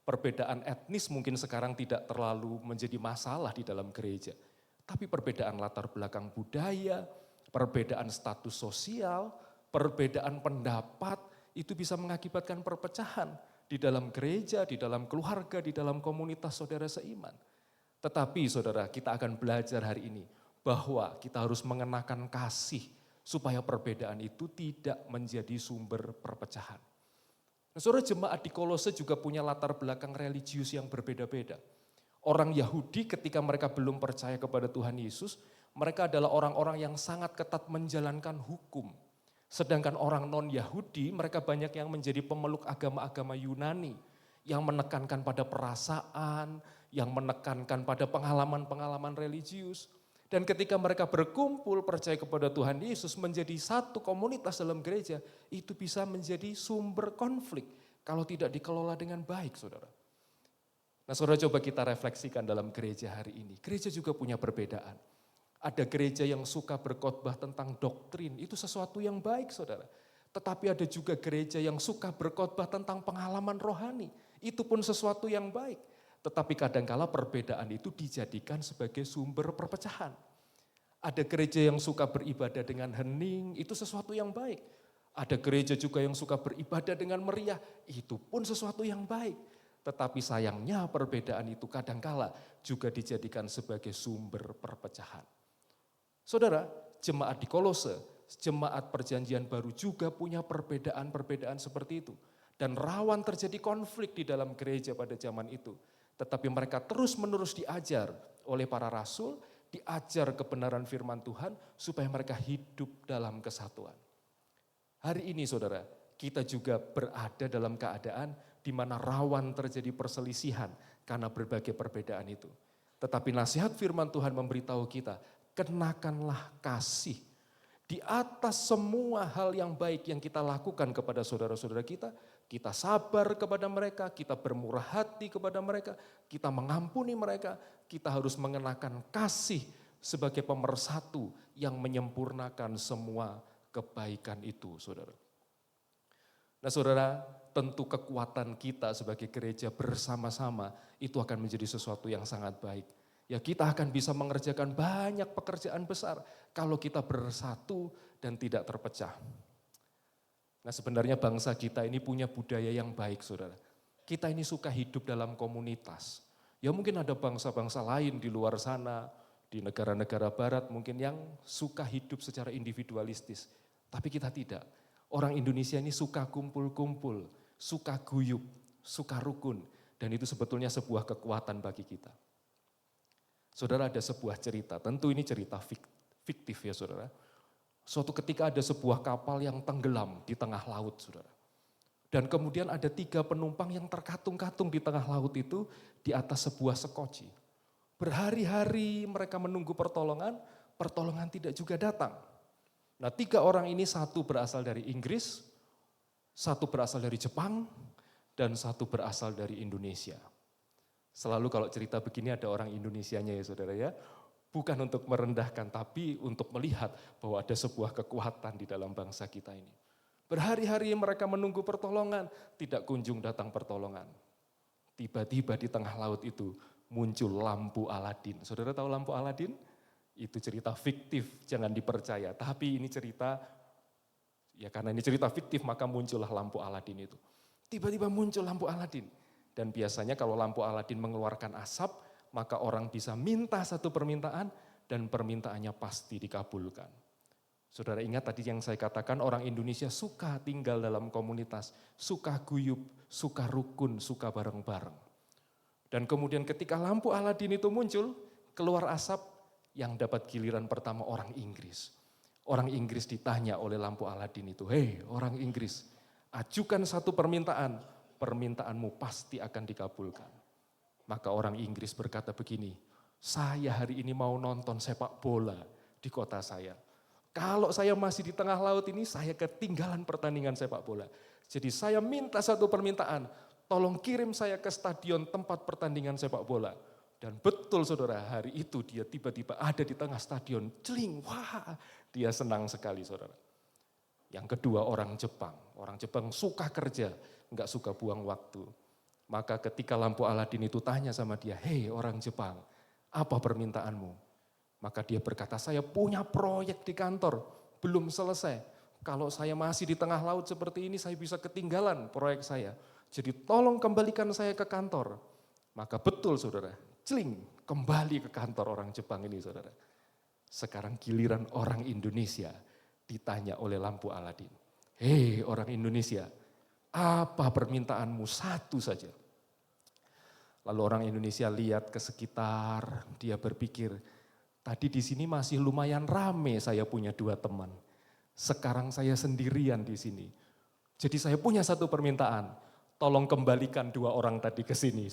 Perbedaan etnis mungkin sekarang tidak terlalu menjadi masalah di dalam gereja. Tapi perbedaan latar belakang budaya, perbedaan status sosial, perbedaan pendapat, itu bisa mengakibatkan perpecahan di dalam gereja, di dalam keluarga, di dalam komunitas saudara seiman. Tetapi saudara, kita akan belajar hari ini bahwa kita harus mengenakan kasih supaya perbedaan itu tidak menjadi sumber perpecahan. Nah, saudara, jemaat di Kolose juga punya latar belakang religius yang berbeda-beda. Orang Yahudi ketika mereka belum percaya kepada Tuhan Yesus, mereka adalah orang-orang yang sangat ketat menjalankan hukum. Sedangkan orang non-Yahudi, mereka banyak yang menjadi pemeluk agama-agama Yunani, yang menekankan pada perasaan, yang menekankan pada pengalaman-pengalaman religius. Dan ketika mereka berkumpul percaya kepada Tuhan Yesus menjadi satu komunitas dalam gereja, itu bisa menjadi sumber konflik kalau tidak dikelola dengan baik saudara. Nah saudara, coba kita refleksikan dalam gereja hari ini. Gereja juga punya perbedaan. Ada gereja yang suka berkhotbah tentang doktrin, itu sesuatu yang baik saudara. Tetapi ada juga gereja yang suka berkhotbah tentang pengalaman rohani, itu pun sesuatu yang baik. Tetapi kadangkala perbedaan itu dijadikan sebagai sumber perpecahan. Ada gereja yang suka beribadah dengan hening, itu sesuatu yang baik. Ada gereja juga yang suka beribadah dengan meriah, itu pun sesuatu yang baik. Tetapi sayangnya perbedaan itu kadangkala juga dijadikan sebagai sumber perpecahan. Saudara, jemaat di Kolose, jemaat perjanjian baru juga punya perbedaan-perbedaan seperti itu. Dan rawan terjadi konflik di dalam gereja pada zaman itu. Tetapi mereka terus-menerus diajar oleh para rasul, diajar kebenaran firman Tuhan supaya mereka hidup dalam kesatuan. Hari ini saudara, kita juga berada dalam keadaan di mana rawan terjadi perselisihan karena berbagai perbedaan itu. Tetapi nasihat firman Tuhan memberitahu kita, kenakanlah kasih. Di atas semua hal yang baik yang kita lakukan kepada saudara-saudara kita sabar kepada mereka, kita bermurah hati kepada mereka, kita mengampuni mereka, kita harus mengenakan kasih sebagai pemersatu yang menyempurnakan semua kebaikan itu, saudara. Nah saudara, tentu kekuatan kita sebagai gereja bersama-sama itu akan menjadi sesuatu yang sangat baik. Ya kita akan bisa mengerjakan banyak pekerjaan besar kalau kita bersatu dan tidak terpecah. Nah sebenarnya bangsa kita ini punya budaya yang baik saudara. kita ini suka hidup dalam komunitas. Ya mungkin ada bangsa-bangsa lain di luar sana, di negara-negara barat mungkin yang suka hidup secara individualistis. Tapi kita tidak. Orang Indonesia ini suka kumpul-kumpul, suka guyup, suka rukun. Dan itu sebetulnya sebuah kekuatan bagi kita. Saudara, ada sebuah cerita, tentu ini cerita fiktif ya saudara. Suatu ketika ada sebuah kapal yang tenggelam di tengah laut saudara. Dan kemudian ada 3 penumpang yang terkatung-katung di tengah laut itu di atas sebuah sekoci. Berhari-hari mereka menunggu pertolongan, pertolongan tidak juga datang. Nah 3 orang ini, satu berasal dari Inggris, satu berasal dari Jepang, dan satu berasal dari Indonesia. Selalu kalau cerita begini ada orang Indonesianya ya saudara ya. Bukan untuk merendahkan tapi untuk melihat bahwa ada sebuah kekuatan di dalam bangsa kita ini. Berhari-hari mereka menunggu pertolongan, tidak kunjung datang pertolongan. Tiba-tiba di tengah laut itu muncul lampu Aladin. Saudara tahu lampu Aladin? Itu cerita fiktif, jangan dipercaya. Tapi ini cerita, ya karena ini cerita fiktif maka muncullah lampu Aladin itu. Tiba-tiba muncul lampu Aladin. Dan biasanya kalau lampu Aladin mengeluarkan asap, maka orang bisa minta satu permintaan dan permintaannya pasti dikabulkan. Saudara ingat tadi yang saya katakan orang Indonesia suka tinggal dalam komunitas, suka guyup, suka rukun, suka bareng-bareng. Dan kemudian ketika lampu Aladin itu muncul, keluar asap yang dapat giliran pertama orang Inggris. Orang Inggris ditanya oleh lampu Aladin itu, "Hei orang Inggris, ajukan satu permintaan, permintaanmu pasti akan dikabulkan." Maka orang Inggris berkata begini, "Saya hari ini mau nonton sepak bola di kota saya. Kalau saya masih di tengah laut ini, saya ketinggalan pertandingan sepak bola. Jadi saya minta satu permintaan, tolong kirim saya ke stadion tempat pertandingan sepak bola." Dan betul saudara, hari itu dia tiba-tiba ada di tengah stadion, celing, wah dia senang sekali saudara. Yang kedua orang Jepang suka kerja, enggak suka buang waktu. Maka ketika lampu Aladin itu tanya sama dia, "Hei orang Jepang, apa permintaanmu?" Maka dia berkata, "Saya punya proyek di kantor, belum selesai. Kalau saya masih di tengah laut seperti ini, saya bisa ketinggalan proyek saya. Jadi tolong kembalikan saya ke kantor." Maka betul saudara, celing, kembali ke kantor orang Jepang ini saudara. Sekarang giliran orang Indonesia ditanya oleh lampu Aladin, "Hei orang Indonesia, apa permintaanmu? Satu saja." Lalu orang Indonesia lihat ke sekitar, dia berpikir, tadi di sini masih lumayan rame, saya punya 2 teman. Sekarang saya sendirian di sini. Jadi saya punya satu permintaan, tolong kembalikan 2 orang tadi ke sini.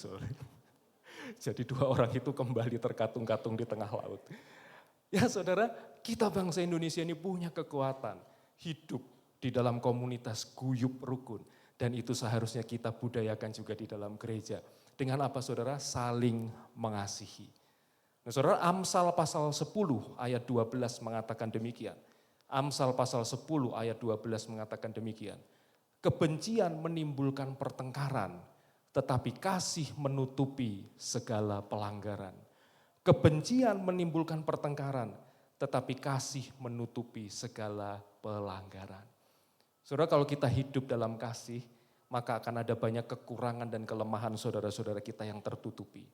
Jadi 2 orang itu kembali terkatung-katung di tengah laut. Ya saudara, kita bangsa Indonesia ini punya kekuatan hidup di dalam komunitas guyup rukun. Dan itu seharusnya kita budayakan juga di dalam gereja. Dengan apa saudara? Saling mengasihi. Nah saudara, Amsal pasal 10 ayat 12 mengatakan demikian. Amsal pasal 10 ayat 12 mengatakan demikian. Kebencian menimbulkan pertengkaran, tetapi kasih menutupi segala pelanggaran. Kebencian menimbulkan pertengkaran, tetapi kasih menutupi segala pelanggaran. Saudara, kalau kita hidup dalam kasih, maka akan ada banyak kekurangan dan kelemahan saudara-saudara kita yang tertutupi.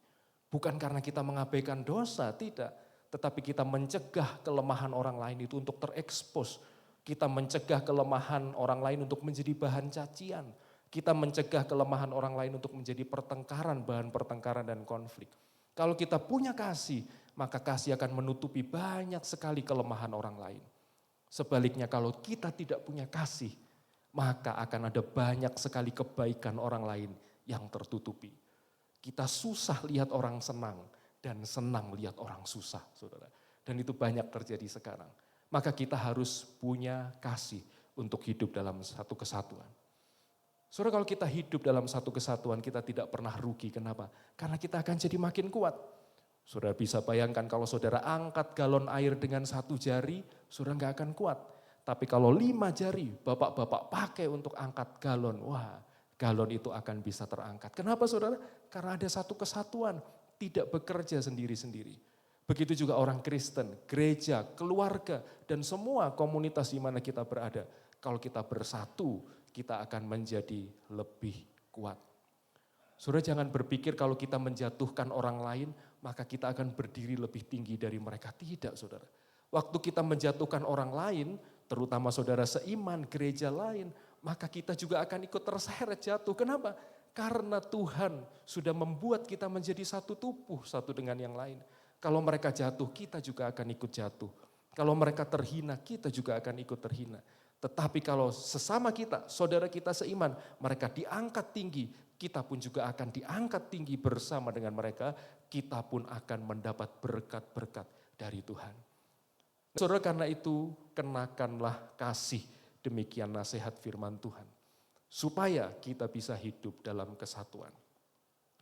Bukan karena kita mengabaikan dosa, tidak. Tetapi kita mencegah kelemahan orang lain itu untuk terekspos. Kita mencegah kelemahan orang lain untuk menjadi bahan cacian. Kita mencegah kelemahan orang lain untuk menjadi pertengkaran, bahan pertengkaran dan konflik. Kalau kita punya kasih, maka kasih akan menutupi banyak sekali kelemahan orang lain. Sebaliknya kalau kita tidak punya kasih, maka akan ada banyak sekali kebaikan orang lain yang tertutupi. Kita susah lihat orang senang dan senang lihat orang susah, saudara. Dan itu banyak terjadi sekarang. Maka kita harus punya kasih untuk hidup dalam satu kesatuan. Saudara, kalau kita hidup dalam satu kesatuan, kita tidak pernah rugi. Kenapa? Karena kita akan jadi makin kuat. Saudara bisa bayangkan kalau saudara angkat galon air dengan 1 jari, saudara nggak akan kuat. Tapi kalau 5 jari bapak-bapak pakai untuk angkat galon, wah galon itu akan bisa terangkat. Kenapa saudara? Karena ada satu kesatuan, tidak bekerja sendiri-sendiri. Begitu juga orang Kristen, gereja, keluarga, dan semua komunitas di mana kita berada. Kalau kita bersatu, kita akan menjadi lebih kuat. Saudara jangan berpikir kalau kita menjatuhkan orang lain, maka kita akan berdiri lebih tinggi dari mereka. Tidak, saudara. Waktu kita menjatuhkan orang lain, terutama saudara seiman, gereja lain, maka kita juga akan ikut terseret jatuh. Kenapa? Karena Tuhan sudah membuat kita menjadi satu tubuh, satu dengan yang lain. Kalau mereka jatuh, kita juga akan ikut jatuh. Kalau mereka terhina, kita juga akan ikut terhina. Tetapi kalau sesama kita, saudara kita seiman, mereka diangkat tinggi, kita pun juga akan diangkat tinggi bersama dengan mereka, kita pun akan mendapat berkat-berkat dari Tuhan. Saudara, karena itu kenakanlah kasih, demikian nasihat firman Tuhan. Supaya kita bisa hidup dalam kesatuan.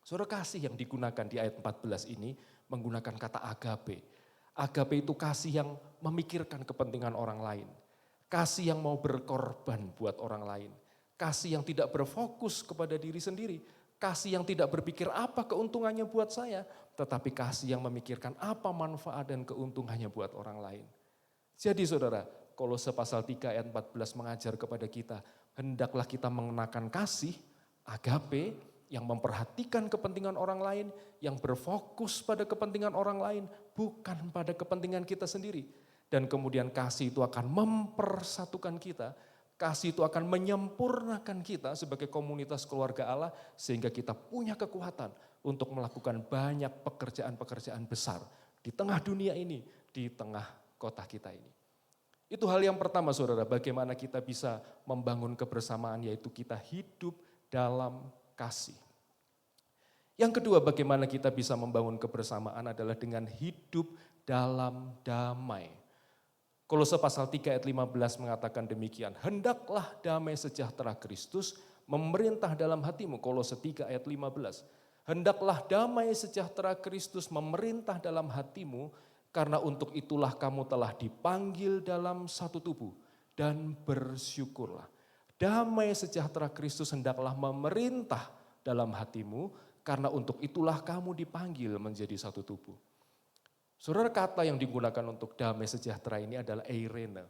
Saudara, kasih yang digunakan di ayat 14 ini menggunakan kata agape. Agape itu kasih yang memikirkan kepentingan orang lain. Kasih yang mau berkorban buat orang lain. Kasih yang tidak berfokus kepada diri sendiri. Kasih yang tidak berpikir apa keuntungannya buat saya. Tetapi kasih yang memikirkan apa manfaat dan keuntungannya buat orang lain. Jadi saudara, Kolose pasal 3 ayat 14 mengajar kepada kita. Hendaklah kita mengenakan kasih, agape, yang memperhatikan kepentingan orang lain. Yang berfokus pada kepentingan orang lain, bukan pada kepentingan kita sendiri. Dan kemudian kasih itu akan mempersatukan kita. Kasih itu akan menyempurnakan kita sebagai komunitas keluarga Allah. Sehingga kita punya kekuatan untuk melakukan banyak pekerjaan-pekerjaan besar. Di tengah dunia ini, di tengah kota kita ini. Itu hal yang pertama saudara, bagaimana kita bisa membangun kebersamaan, yaitu kita hidup dalam kasih. Yang kedua, bagaimana kita bisa membangun kebersamaan adalah dengan hidup dalam damai. Kolose pasal 3 ayat 15 mengatakan demikian. Hendaklah damai sejahtera Kristus memerintah dalam hatimu. Kolose 3 ayat 15. Hendaklah damai sejahtera Kristus memerintah dalam hatimu, karena untuk itulah kamu telah dipanggil dalam satu tubuh, dan bersyukurlah. Damai sejahtera Kristus hendaklah memerintah dalam hatimu, karena untuk itulah kamu dipanggil menjadi satu tubuh. Saudara, kata yang digunakan untuk damai sejahtera ini adalah eirene.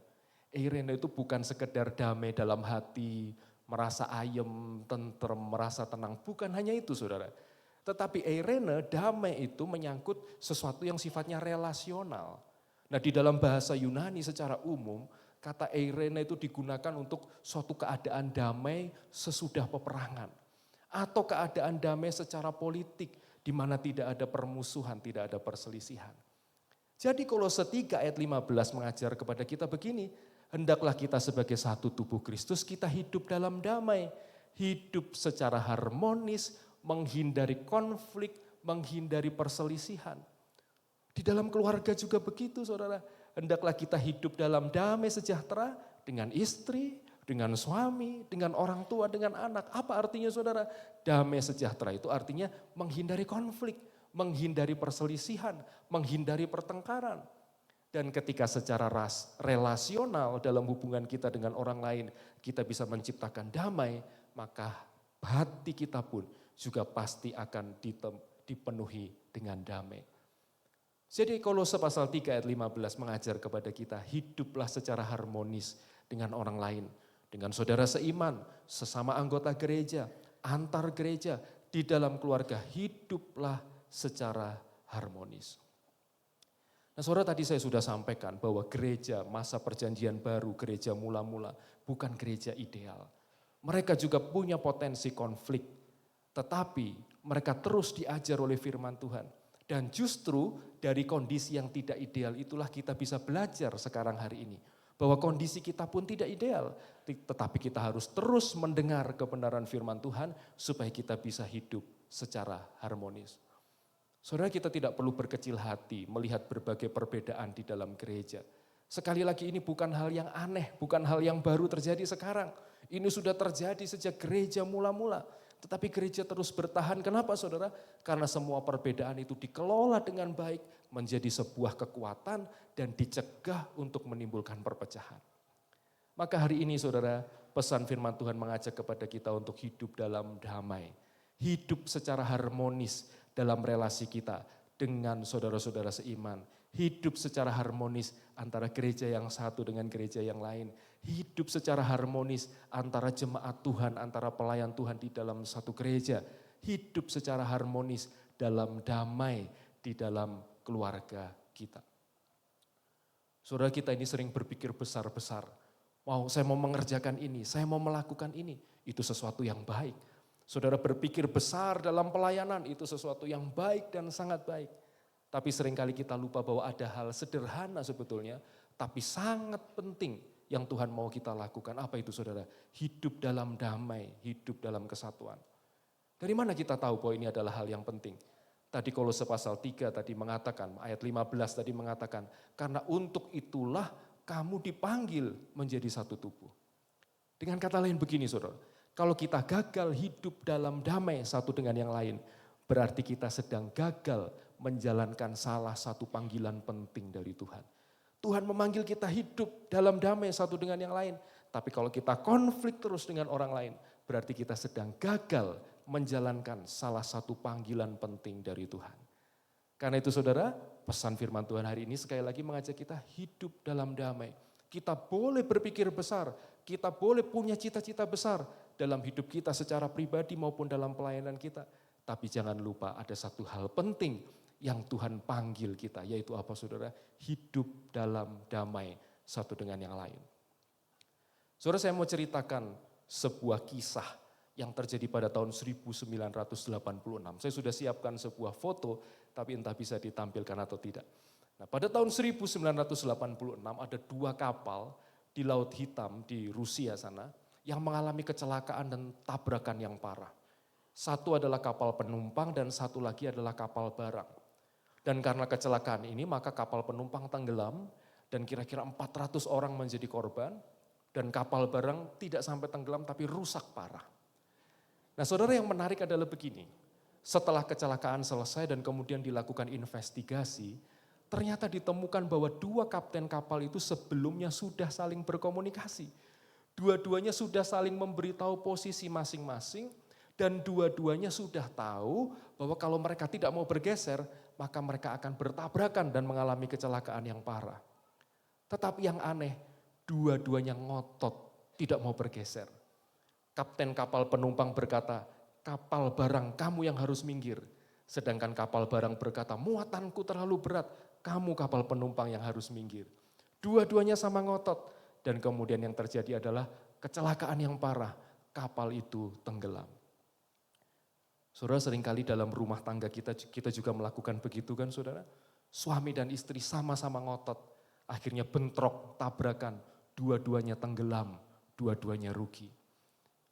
Eirene itu bukan sekedar damai dalam hati, merasa ayem, tentrem, merasa tenang. Bukan hanya itu saudara. Tetapi eirene, damai itu menyangkut sesuatu yang sifatnya relasional. Nah, di dalam bahasa Yunani secara umum, kata eirene itu digunakan untuk suatu keadaan damai sesudah peperangan. Atau keadaan damai secara politik, di mana tidak ada permusuhan, tidak ada perselisihan. Jadi Kolose 3 ayat 15 mengajar kepada kita begini, hendaklah kita sebagai satu tubuh Kristus, kita hidup dalam damai. Hidup secara harmonis, menghindari konflik, menghindari perselisihan. Di dalam keluarga juga begitu saudara. Hendaklah kita hidup dalam damai sejahtera dengan istri, dengan suami, dengan orang tua, dengan anak. Apa artinya saudara? Damai sejahtera itu artinya menghindari konflik, menghindari perselisihan, menghindari pertengkaran. Dan ketika secara relasional dalam hubungan kita dengan orang lain, kita bisa menciptakan damai, maka hati kita pun juga pasti akan dipenuhi dengan damai. Jadi Kolose pasal 3 ayat 15 mengajar kepada kita, hiduplah secara harmonis dengan orang lain. Dengan saudara seiman, sesama anggota gereja, antar gereja, di dalam keluarga, hiduplah secara harmonis. Nah saudara, tadi saya sudah sampaikan bahwa gereja masa perjanjian baru, gereja mula-mula, bukan gereja ideal. Mereka juga punya potensi konflik, tetapi mereka terus diajar oleh firman Tuhan. Dan justru dari kondisi yang tidak ideal itulah kita bisa belajar sekarang hari ini. Bahwa kondisi kita pun tidak ideal, tetapi kita harus terus mendengar kebenaran firman Tuhan supaya kita bisa hidup secara harmonis. Saudara, kita tidak perlu berkecil hati melihat berbagai perbedaan di dalam gereja. Sekali lagi ini bukan hal yang aneh, bukan hal yang baru terjadi sekarang. Ini sudah terjadi sejak gereja mula-mula. Tetapi gereja terus bertahan. Kenapa saudara? Karena semua perbedaan itu dikelola dengan baik, menjadi sebuah kekuatan dan dicegah untuk menimbulkan perpecahan. Maka hari ini saudara, pesan firman Tuhan mengajak kepada kita untuk hidup dalam damai. Hidup secara harmonis dalam relasi kita dengan saudara-saudara seiman. Hidup secara harmonis antara gereja yang satu dengan gereja yang lain. Hidup secara harmonis antara jemaat Tuhan, antara pelayan Tuhan di dalam satu gereja. hidup secara harmonis dalam damai di dalam keluarga kita. Saudara, kita ini sering berpikir besar-besar. Saya mau mengerjakan ini, saya mau melakukan ini. Itu sesuatu yang baik. Saudara berpikir besar dalam pelayanan, itu sesuatu yang baik dan sangat baik. Tapi seringkali kita lupa bahwa ada hal sederhana sebetulnya, tapi sangat penting yang Tuhan mau kita lakukan. Apa itu saudara? Hidup dalam damai, hidup dalam kesatuan. Dari mana kita tahu bahwa ini adalah hal yang penting? Tadi Kolose pasal 3 tadi mengatakan, ayat 15 tadi mengatakan, karena untuk itulah kamu dipanggil menjadi satu tubuh. Dengan kata lain begini saudara, kalau kita gagal hidup dalam damai satu dengan yang lain, berarti kita sedang gagal menjalankan salah satu panggilan penting dari Tuhan. Tuhan memanggil kita hidup dalam damai satu dengan yang lain. Tapi kalau kita konflik terus dengan orang lain, berarti kita sedang gagal menjalankan salah satu panggilan penting dari Tuhan. Karena itu saudara, pesan firman Tuhan hari ini sekali lagi mengajak kita hidup dalam damai. Kita boleh berpikir besar, kita boleh punya cita-cita besar dalam hidup kita secara pribadi maupun dalam pelayanan kita. Tapi jangan lupa ada satu hal penting yang Tuhan panggil kita, yaitu apa saudara? Hidup dalam damai satu dengan yang lain. Saudara, saya mau ceritakan sebuah kisah yang terjadi pada tahun 1986. Saya sudah siapkan sebuah foto, tapi entah bisa ditampilkan atau tidak. Nah, pada tahun 1986 ada 2 kapal di Laut Hitam di Rusia sana yang mengalami kecelakaan dan tabrakan yang parah. Satu adalah kapal penumpang dan satu lagi adalah kapal barang. Dan karena kecelakaan ini maka kapal penumpang tenggelam dan kira-kira 400 orang menjadi korban. Dan kapal barang tidak sampai tenggelam tapi rusak parah. Nah saudara, yang menarik adalah begini. Setelah kecelakaan selesai dan kemudian dilakukan investigasi, ternyata ditemukan bahwa 2 kapten kapal itu sebelumnya sudah saling berkomunikasi. Dua-duanya sudah saling memberitahu posisi masing-masing. Dan dua-duanya sudah tahu bahwa kalau mereka tidak mau bergeser, maka mereka akan bertabrakan dan mengalami kecelakaan yang parah. Tetapi yang aneh, dua-duanya ngotot tidak mau bergeser. Kapten kapal penumpang berkata, kapal barang kamu yang harus minggir. Sedangkan kapal barang berkata, muatanku terlalu berat, kamu kapal penumpang yang harus minggir. Dua-duanya sama ngotot. Dan kemudian yang terjadi adalah kecelakaan yang parah, kapal itu tenggelam. Saudara, seringkali dalam rumah tangga kita juga melakukan begitu kan saudara. Suami dan istri sama-sama ngotot, akhirnya bentrok, tabrakan, dua-duanya tenggelam, dua-duanya rugi.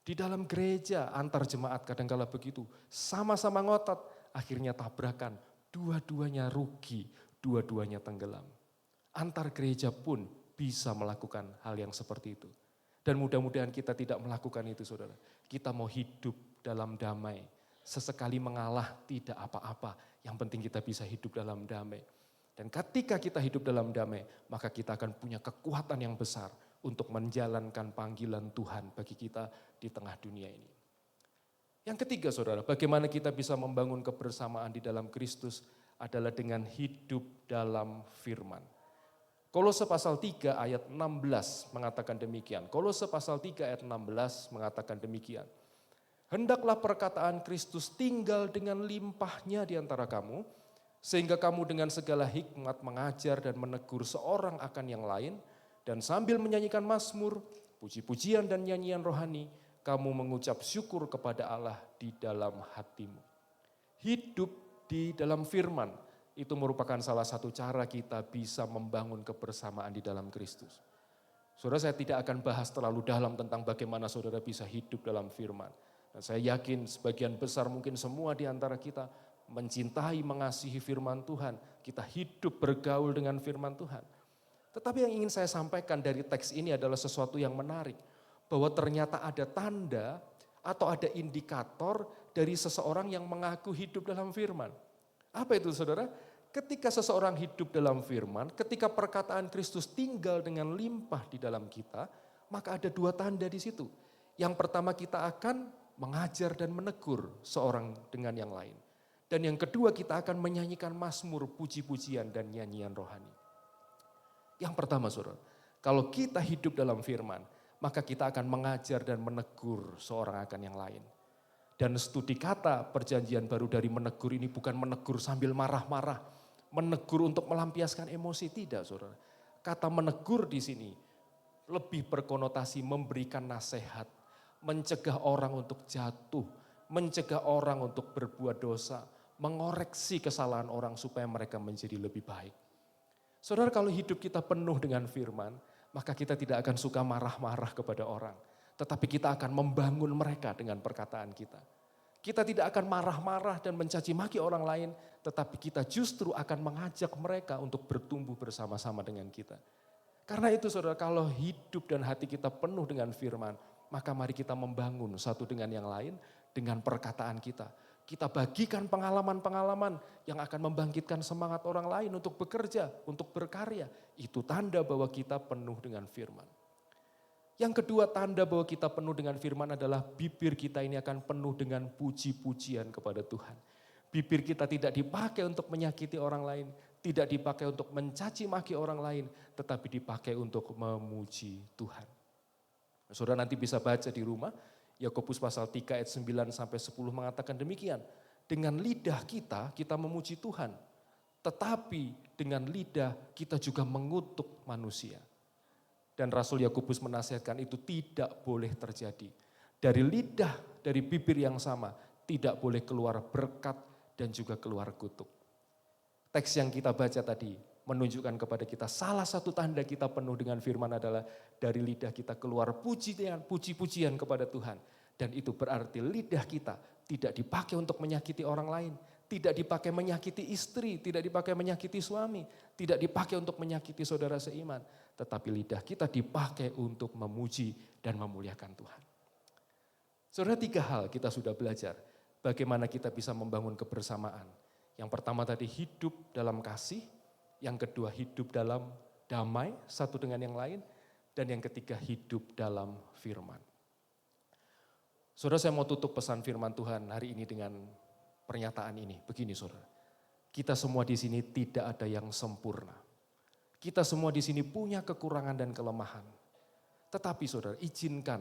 Di dalam gereja antar jemaat kadang-kala begitu, sama-sama ngotot, akhirnya tabrakan, dua-duanya rugi, dua-duanya tenggelam. Antar gereja pun bisa melakukan hal yang seperti itu. Dan mudah-mudahan kita tidak melakukan itu saudara. Kita mau hidup dalam damai. Sesekali mengalah tidak apa-apa, yang penting kita bisa hidup dalam damai. Dan ketika kita hidup dalam damai, maka kita akan punya kekuatan yang besar untuk menjalankan panggilan Tuhan bagi kita di tengah dunia ini. Yang ketiga saudara, bagaimana kita bisa membangun kebersamaan di dalam Kristus adalah dengan hidup dalam firman. Kolose pasal 3 ayat 16 mengatakan demikian. Kolose pasal 3 ayat 16 mengatakan demikian. Hendaklah perkataan Kristus tinggal dengan limpahnya di antara kamu, sehingga kamu dengan segala hikmat mengajar dan menegur seorang akan yang lain, dan sambil menyanyikan mazmur, puji-pujian dan nyanyian rohani, kamu mengucap syukur kepada Allah di dalam hatimu. Hidup di dalam firman, itu merupakan salah satu cara kita bisa membangun kebersamaan di dalam Kristus. Saudara, saya tidak akan bahas terlalu dalam tentang bagaimana saudara bisa hidup dalam firman. Dan saya yakin sebagian besar mungkin semua di antara kita mencintai, mengasihi firman Tuhan. Kita hidup bergaul dengan firman Tuhan. Tetapi yang ingin saya sampaikan dari teks ini adalah sesuatu yang menarik. Bahwa ternyata ada tanda atau ada indikator dari seseorang yang mengaku hidup dalam firman. Apa itu saudara? Ketika seseorang hidup dalam firman, ketika perkataan Kristus tinggal dengan limpah di dalam kita, maka ada 2 tanda di situ. Yang pertama, kita akan mengajar dan menegur seorang dengan yang lain. Dan yang kedua, kita akan menyanyikan mazmur, puji-pujian dan nyanyian rohani. Yang pertama saudara, kalau kita hidup dalam firman, maka kita akan mengajar dan menegur seorang akan yang lain. Dan studi kata perjanjian baru dari menegur ini bukan menegur sambil marah-marah, menegur untuk melampiaskan emosi, tidak saudara. Kata menegur di sini lebih berkonotasi memberikan nasihat, mencegah orang untuk jatuh, mencegah orang untuk berbuat dosa, mengoreksi kesalahan orang supaya mereka menjadi lebih baik. Saudara, kalau hidup kita penuh dengan firman, maka kita tidak akan suka marah-marah kepada orang. Tetapi kita akan membangun mereka dengan perkataan kita. Kita tidak akan marah-marah dan mencaci maki orang lain, tetapi kita justru akan mengajak mereka untuk bertumbuh bersama-sama dengan kita. Karena itu saudara, kalau hidup dan hati kita penuh dengan firman, maka mari kita membangun satu dengan yang lain dengan perkataan kita. Kita bagikan pengalaman-pengalaman yang akan membangkitkan semangat orang lain untuk bekerja, untuk berkarya. Itu tanda bahwa kita penuh dengan firman. Yang kedua, tanda bahwa kita penuh dengan firman adalah bibir kita ini akan penuh dengan puji-pujian kepada Tuhan. Bibir kita tidak dipakai untuk menyakiti orang lain, tidak dipakai untuk mencaci maki orang lain, tetapi dipakai untuk memuji Tuhan. Saudara nanti bisa baca di rumah, Yakobus pasal 3 ayat 9 sampai 10 mengatakan demikian. Dengan lidah kita memuji Tuhan. Tetapi dengan lidah kita juga mengutuk manusia. Dan Rasul Yakobus menasihatkan itu tidak boleh terjadi. Dari lidah, dari bibir yang sama, tidak boleh keluar berkat dan juga keluar kutuk. Teks yang kita baca tadi menunjukkan kepada kita salah satu tanda kita penuh dengan firman adalah dari lidah kita keluar puji-pujian kepada Tuhan. Dan itu berarti lidah kita tidak dipakai untuk menyakiti orang lain. Tidak dipakai menyakiti istri, tidak dipakai menyakiti suami, tidak dipakai untuk menyakiti saudara seiman. Tetapi lidah kita dipakai untuk memuji dan memuliakan Tuhan. Saudara, 3 hal kita sudah belajar. Bagaimana kita bisa membangun kebersamaan. Yang pertama tadi hidup dalam kasih. Yang kedua hidup dalam damai satu dengan yang lain. Dan yang ketiga hidup dalam firman. Saudara, saya mau tutup pesan firman Tuhan hari ini dengan pernyataan ini. Begini saudara, kita semua di sini tidak ada yang sempurna. Kita semua di sini punya kekurangan dan kelemahan. Tetapi saudara, izinkan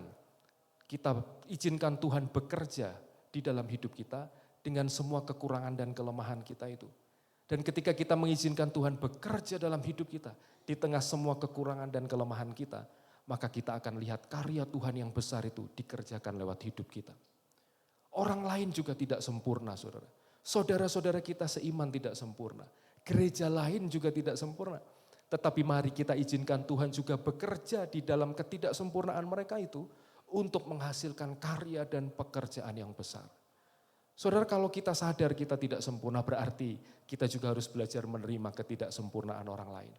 Tuhan bekerja di dalam hidup kita dengan semua kekurangan dan kelemahan kita itu. Dan ketika kita mengizinkan Tuhan bekerja dalam hidup kita, di tengah semua kekurangan dan kelemahan kita, maka kita akan lihat karya Tuhan yang besar itu dikerjakan lewat hidup kita. Orang lain juga tidak sempurna saudara. Saudara-saudara kita seiman tidak sempurna. Gereja lain juga tidak sempurna. Tetapi mari kita izinkan Tuhan juga bekerja di dalam ketidaksempurnaan mereka itu untuk menghasilkan karya dan pekerjaan yang besar. Saudara, kalau kita sadar kita tidak sempurna berarti kita juga harus belajar menerima ketidaksempurnaan orang lain.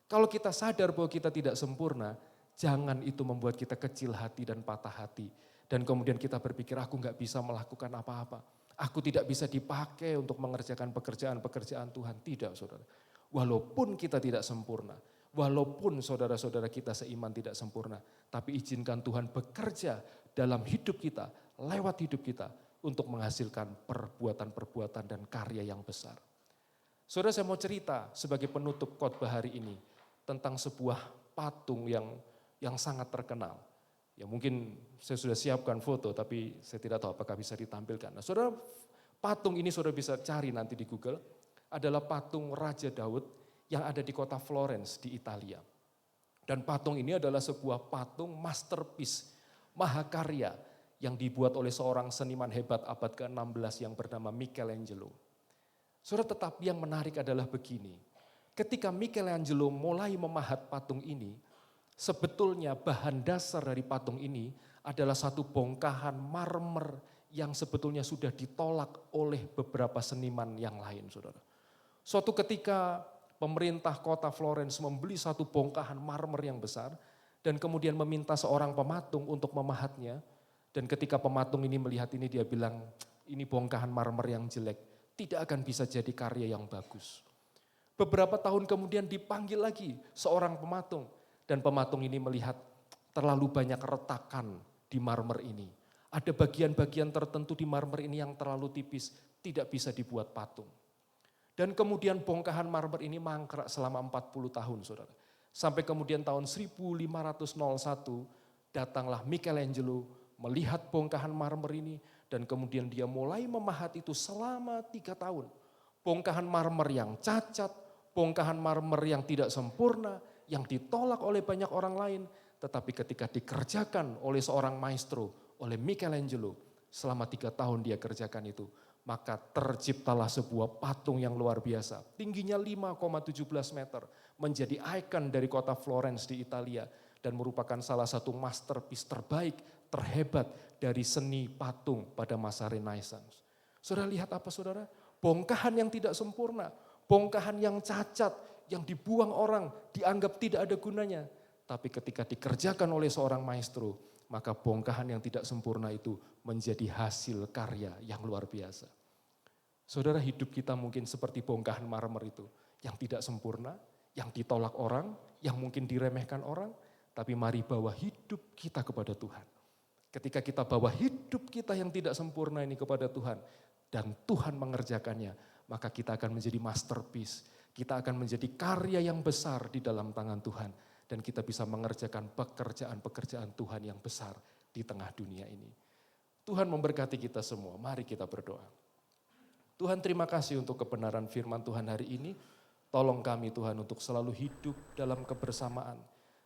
Kalau kita sadar bahwa kita tidak sempurna, jangan itu membuat kita kecil hati dan patah hati. Dan kemudian kita berpikir aku gak bisa melakukan apa-apa. Aku tidak bisa dipakai untuk mengerjakan pekerjaan-pekerjaan Tuhan. Tidak saudara. Walaupun kita tidak sempurna. Walaupun saudara-saudara kita seiman tidak sempurna. Tapi izinkan Tuhan bekerja dalam hidup kita. Lewat hidup kita. Untuk menghasilkan perbuatan-perbuatan dan karya yang besar. Saudara, saya mau cerita sebagai penutup khotbah hari ini. Tentang sebuah patung yang sangat terkenal. Ya mungkin saya sudah siapkan foto tapi saya tidak tahu apakah bisa ditampilkan. Nah saudara, patung ini saudara bisa cari nanti di Google. Adalah patung Raja Daud yang ada di kota Florence di Italia. Dan patung ini adalah sebuah patung masterpiece, mahakarya yang dibuat oleh seorang seniman hebat abad ke-16 yang bernama Michelangelo. Saudara, tetapi yang menarik adalah begini. Ketika Michelangelo mulai memahat patung ini, sebetulnya bahan dasar dari patung ini adalah satu bongkahan marmer yang sebetulnya sudah ditolak oleh beberapa seniman yang lain, saudara. Suatu ketika pemerintah kota Florence membeli satu bongkahan marmer yang besar dan kemudian meminta seorang pematung untuk memahatnya. Dan ketika pematung ini melihat ini dia bilang, ini bongkahan marmer yang jelek, tidak akan bisa jadi karya yang bagus. Beberapa tahun kemudian dipanggil lagi seorang pematung. Dan pematung ini melihat terlalu banyak retakan di marmer ini. Ada bagian-bagian tertentu di marmer ini yang terlalu tipis, tidak bisa dibuat patung. Dan kemudian bongkahan marmer ini mangkrak selama 40 tahun saudara. Sampai kemudian tahun 1501 datanglah Michelangelo melihat bongkahan marmer ini, dan kemudian dia mulai memahat itu selama 3 tahun. Bongkahan marmer yang cacat, bongkahan marmer yang tidak sempurna, yang ditolak oleh banyak orang lain, tetapi ketika dikerjakan oleh seorang maestro, oleh Michelangelo, selama 3 tahun dia kerjakan itu, maka terciptalah sebuah patung yang luar biasa. Tingginya 5,17 meter, menjadi ikon dari kota Florence di Italia, dan merupakan salah satu masterpiece terbaik, terhebat dari seni patung pada masa Renaissance. Saudara lihat apa saudara? Bongkahan yang tidak sempurna, bongkahan yang cacat, yang dibuang orang, dianggap tidak ada gunanya. Tapi ketika dikerjakan oleh seorang maestro, maka bongkahan yang tidak sempurna itu menjadi hasil karya yang luar biasa. Saudara, hidup kita mungkin seperti bongkahan marmer itu, yang tidak sempurna, yang ditolak orang, yang mungkin diremehkan orang, tapi mari bawa hidup kita kepada Tuhan. Ketika kita bawa hidup kita yang tidak sempurna ini kepada Tuhan, dan Tuhan mengerjakannya, maka kita akan menjadi masterpiece, kita akan menjadi karya yang besar di dalam tangan Tuhan, dan kita bisa mengerjakan pekerjaan-pekerjaan Tuhan yang besar di tengah dunia ini. Tuhan memberkati kita semua, mari kita berdoa. Tuhan, terima kasih untuk kebenaran firman Tuhan hari ini. Tolong kami Tuhan untuk selalu hidup dalam kebersamaan.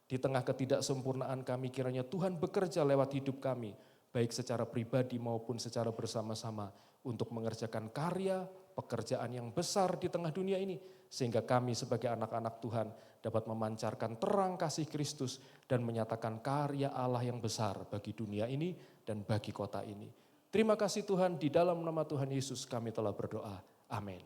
Di tengah ketidaksempurnaan kami, kiranya Tuhan bekerja lewat hidup kami, baik secara pribadi maupun secara bersama-sama, untuk mengerjakan karya, pekerjaan yang besar di tengah dunia ini, sehingga kami sebagai anak-anak Tuhan dapat memancarkan terang kasih Kristus dan menyatakan karya Allah yang besar bagi dunia ini dan bagi kota ini. Terima kasih Tuhan, di dalam nama Tuhan Yesus kami telah berdoa. Amin.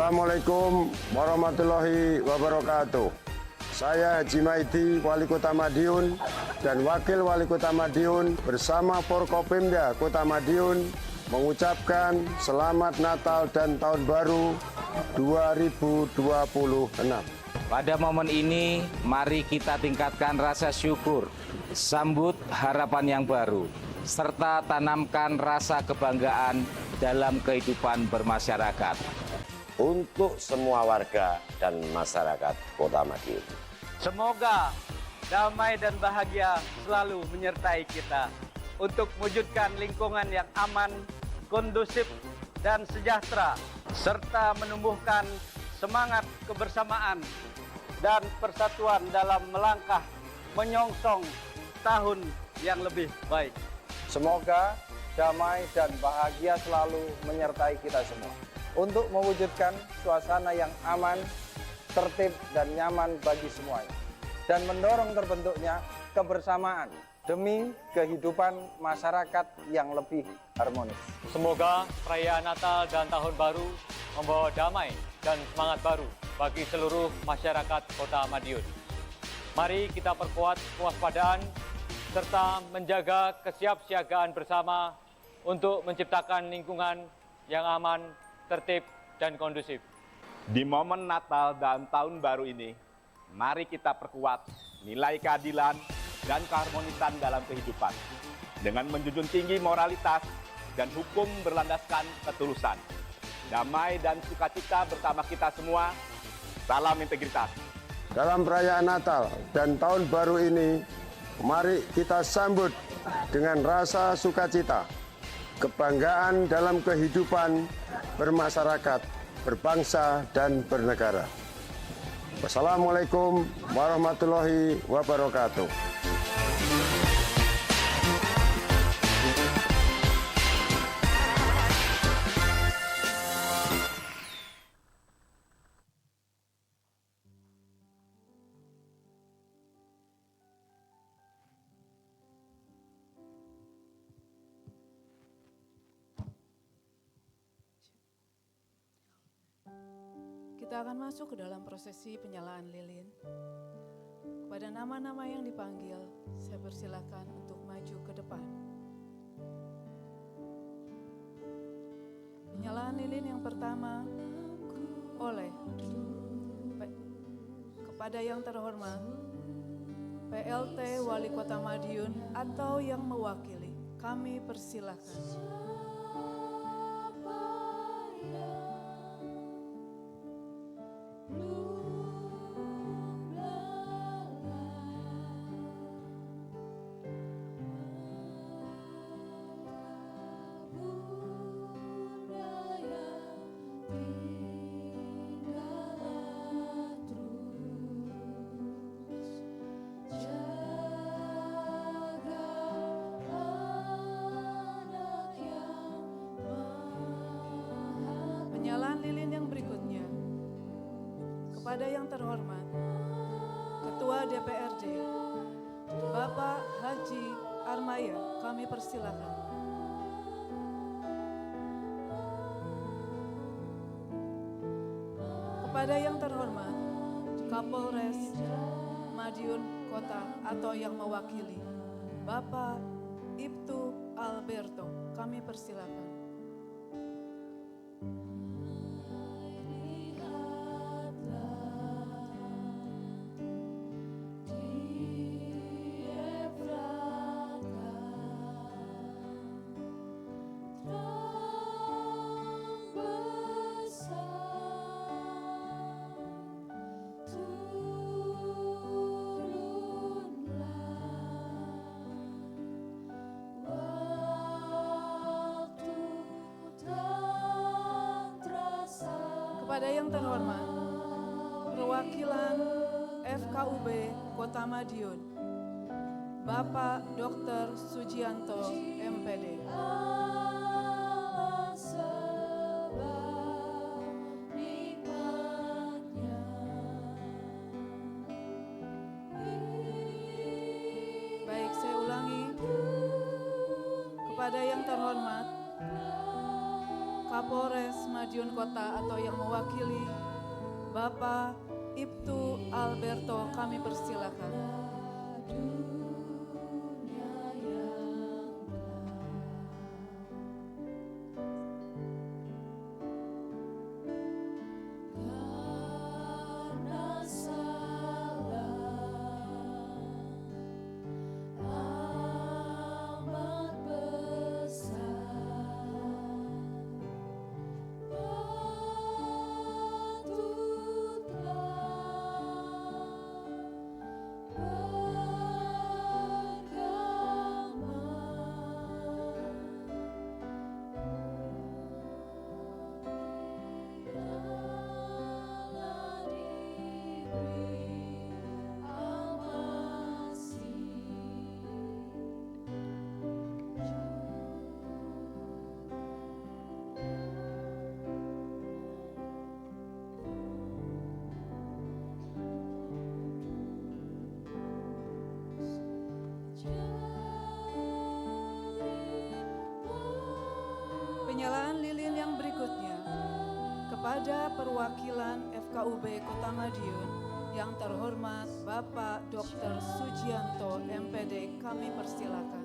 Assalamualaikum warahmatullahi wabarakatuh. Saya Haji Maidi, Wali Kota Madiun, dan Wakil Wali Kota Madiun bersama Forkopimda Kota Madiun mengucapkan Selamat Natal dan Tahun Baru 2026. Pada momen ini, mari kita tingkatkan rasa syukur, sambut harapan yang baru, serta tanamkan rasa kebanggaan dalam kehidupan bermasyarakat. Untuk semua warga dan masyarakat Kota Madiun. Semoga damai dan bahagia selalu menyertai kita untuk mewujudkan lingkungan yang aman, kondusif, dan sejahtera, serta menumbuhkan semangat kebersamaan dan persatuan dalam melangkah menyongsong tahun yang lebih baik. Semoga damai dan bahagia selalu menyertai kita semua untuk mewujudkan suasana yang aman, tertib, dan nyaman bagi semuanya, dan mendorong terbentuknya kebersamaan demi kehidupan masyarakat yang lebih harmonis. Semoga perayaan Natal dan Tahun Baru membawa damai dan semangat baru bagi seluruh masyarakat Kota Madiun. Mari kita perkuat kewaspadaan serta menjaga kesiapsiagaan bersama untuk menciptakan lingkungan yang aman, tertib, dan kondusif. Di momen Natal dan Tahun Baru ini, mari kita perkuat nilai keadilan dan keharmonisan dalam kehidupan dengan menjunjung tinggi moralitas dan hukum berlandaskan ketulusan. Damai dan sukacita bersama kita semua. Salam integritas. Dalam perayaan Natal dan Tahun Baru ini, mari kita sambut dengan rasa sukacita, kebanggaan dalam kehidupan bermasyarakat, berbangsa, dan bernegara. Wassalamualaikum warahmatullahi wabarakatuh. Kita akan masuk ke dalam prosesi penyalaan lilin. Kepada nama-nama yang dipanggil, saya persilakan untuk maju ke depan. Penyalaan lilin yang pertama oleh kepada yang terhormat PLT Wali Kota Madiun atau yang mewakili, kami persilakan. Penyalaan lilin yang berikutnya kepada yang terhormat Ketua DPRD Bapak Haji Armaya, kami persilakan. Kepada yang terhormat Kapolres Madiun Kota atau yang mewakili Bapak Ibtu Alberto, kami persilakan. Kepada yang terhormat perwakilan FKUB Kota Madiun Bapak Dr. Sujianto MPD. Baik, saya ulangi. Kepada yang terhormat Kapolres Madiun Kota atau yang mewakili Bapak Ibtu Alberto, kami persilakan. Penyalaan lilin yang berikutnya kepada perwakilan FKUB Kota Madiun yang terhormat Bapak Dr. Sujianto MPD, kami persilakan.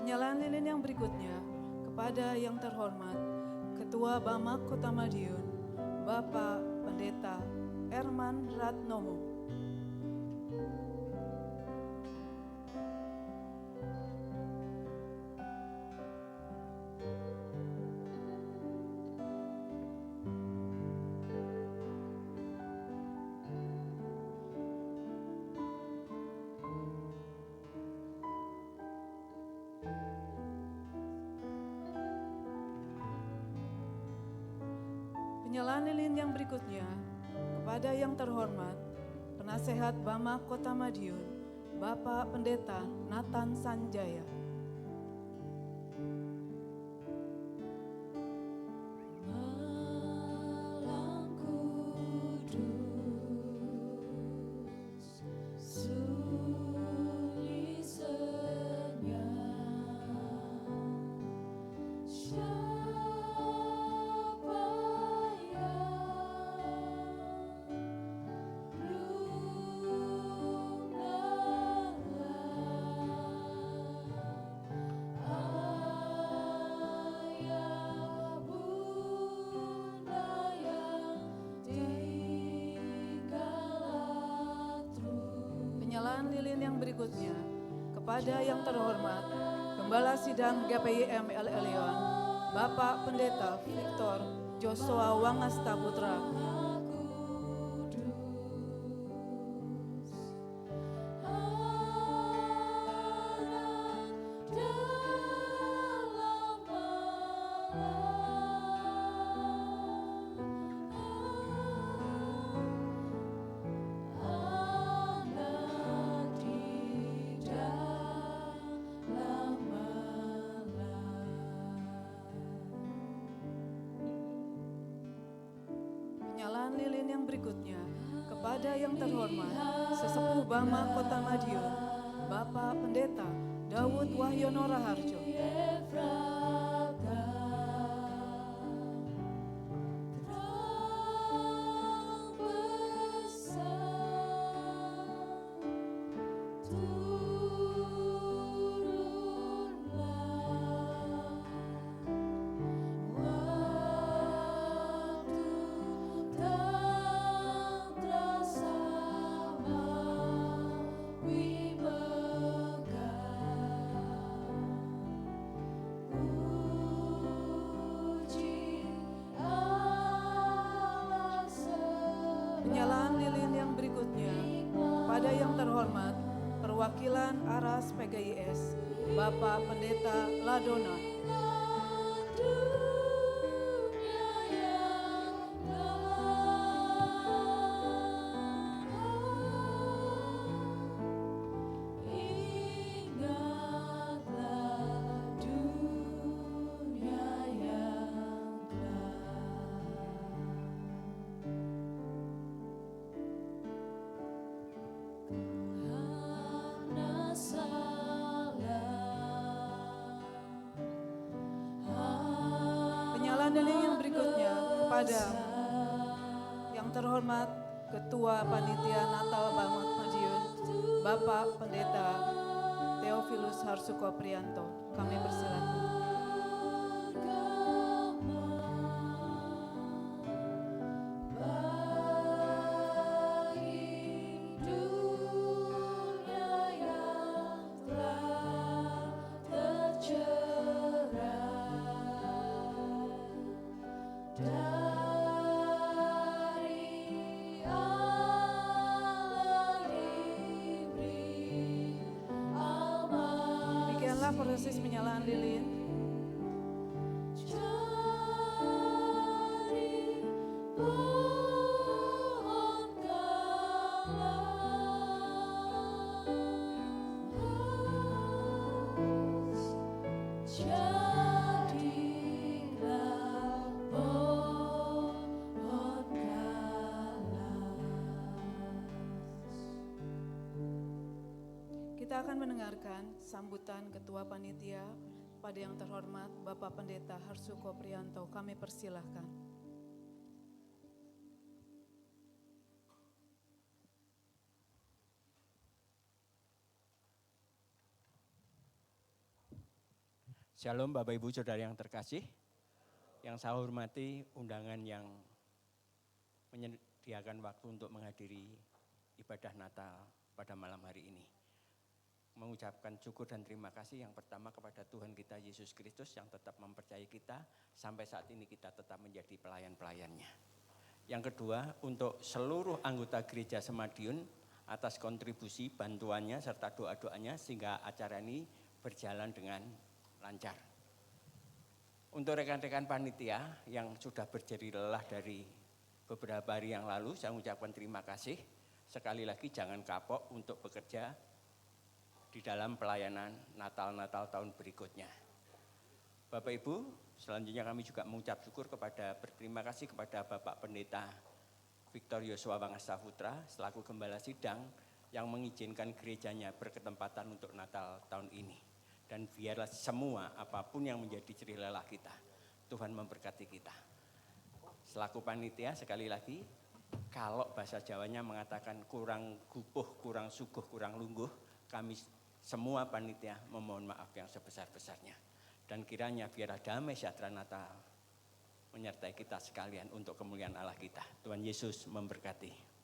Penyalaan lilin yang berikutnya kepada yang terhormat Ketua Bamak Kota Madiun, Bapak Pendeta Erman Ratnomo. Penyalaan lilin yang berikutnya kepada yang terhormat Penasehat Bamak Kota Madiun, Bapak Pendeta Nathan Sanjaya. yang berikutnya kepada yang terhormat Gembala Sidang GPIM El Elyon, Bapak Pendeta Victor Joshua Wangasta Putra. Penyalaan lilin yang berikutnya kepada yang terhormat Sesepuh Bama Kota Madiun, Bapak Pendeta Daud Wahyono Raharjo. Penyalaan lilin yang berikutnya kepada yang terhormat perwakilan Aras PGIS, Bapak Pendeta Ladona. Penyalaan lilin yang berikutnya kepada yang terhormat Ketua Panitia Natal Bama Madiun, Bapak Pendeta Theophilus Harsuko Prianto. Kami persilakan. Demikianlah proses penyalaan lilin. Kita akan mendengarkan sambutan Ketua Panitia pada yang terhormat Bapak Pendeta Harsuko Prianto. Kami persilahkan. Shalom Bapak Ibu Saudara yang terkasih, yang saya hormati undangan yang menyediakan waktu untuk menghadiri ibadah Natal pada malam hari ini. Mengucapkan syukur dan terima kasih yang pertama kepada Tuhan kita Yesus Kristus yang tetap mempercayai kita sampai saat ini kita tetap menjadi pelayan-pelayannya. Yang kedua untuk seluruh anggota gereja Semadiun atas kontribusi bantuannya serta doa-doanya sehingga acara ini berjalan dengan lancar. Untuk rekan-rekan panitia yang sudah berjeri lelah dari beberapa hari yang lalu saya mengucapkan terima kasih. Sekali lagi jangan kapok untuk bekerja di dalam pelayanan Natal tahun berikutnya. Bapak Ibu, selanjutnya kami juga mengucap syukur berterima kasih kepada Bapak Pendeta Victor Joshua Wangasta Putra selaku Gembala Sidang yang mengizinkan gerejanya berketempatan untuk Natal tahun ini. Dan biarlah semua apapun yang menjadi jerih lelah kita, Tuhan memberkati kita. Selaku panitia sekali lagi, kalau bahasa Jawanya mengatakan kurang gupuh, kurang suguh, kurang lungguh, kami semua panitia memohon maaf yang sebesar-besarnya. Dan kiranya biarlah damai sejahtera Natal menyertai kita sekalian untuk kemuliaan Allah kita. Tuhan Yesus memberkati.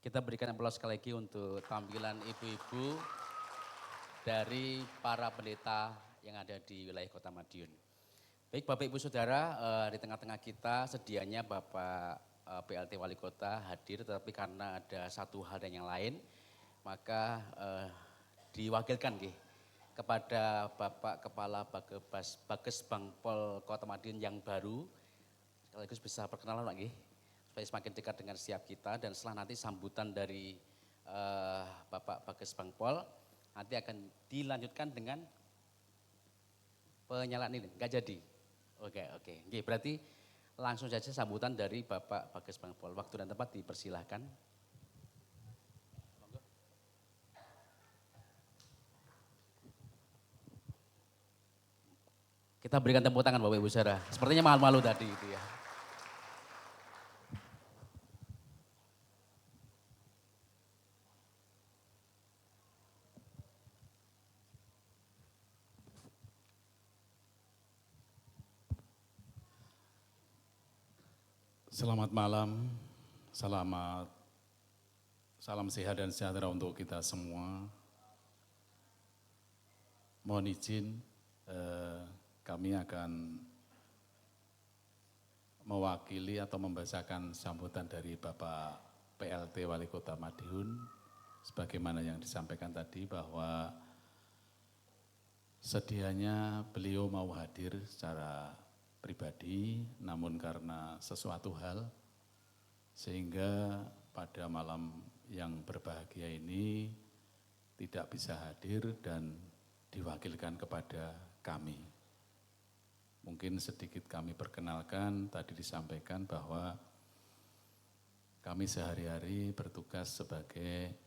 Kita berikan aplaus sekali lagi untuk tampilan ibu-ibu dari para pendeta yang ada di wilayah Kota Madiun. Baik Bapak Ibu Saudara, di tengah-tengah kita sedianya Bapak PLT Wali Kota hadir, tetapi karena ada satu hal dan yang lain, maka diwakilkan kepada Bapak Kepala Bakesbangpol Kota Madiun yang baru, sekaligus bisa perkenalan lagi, supaya semakin dekat dengan setiap kita, dan setelah nanti sambutan dari Bapak Bakesbangpol, nanti akan dilanjutkan dengan penyalaan ini, enggak jadi. Oke. Berarti langsung saja sambutan dari Bapak Bakesbangpol. Waktu dan tempat dipersilahkan. Kita berikan tepuk tangan Bapak Ibu Saudara. Sepertinya malu-malu tadi itu ya. Selamat malam, salam sehat dan sejahtera untuk kita semua. Mohon izin, kami akan mewakili atau membacakan sambutan dari Bapak PLT Wali Kota Madiun, sebagaimana yang disampaikan tadi bahwa sedianya beliau mau hadir secara pribadi, namun karena sesuatu hal, sehingga pada malam yang berbahagia ini tidak bisa hadir dan diwakilkan kepada kami. Mungkin sedikit kami perkenalkan, tadi disampaikan bahwa kami sehari-hari bertugas sebagai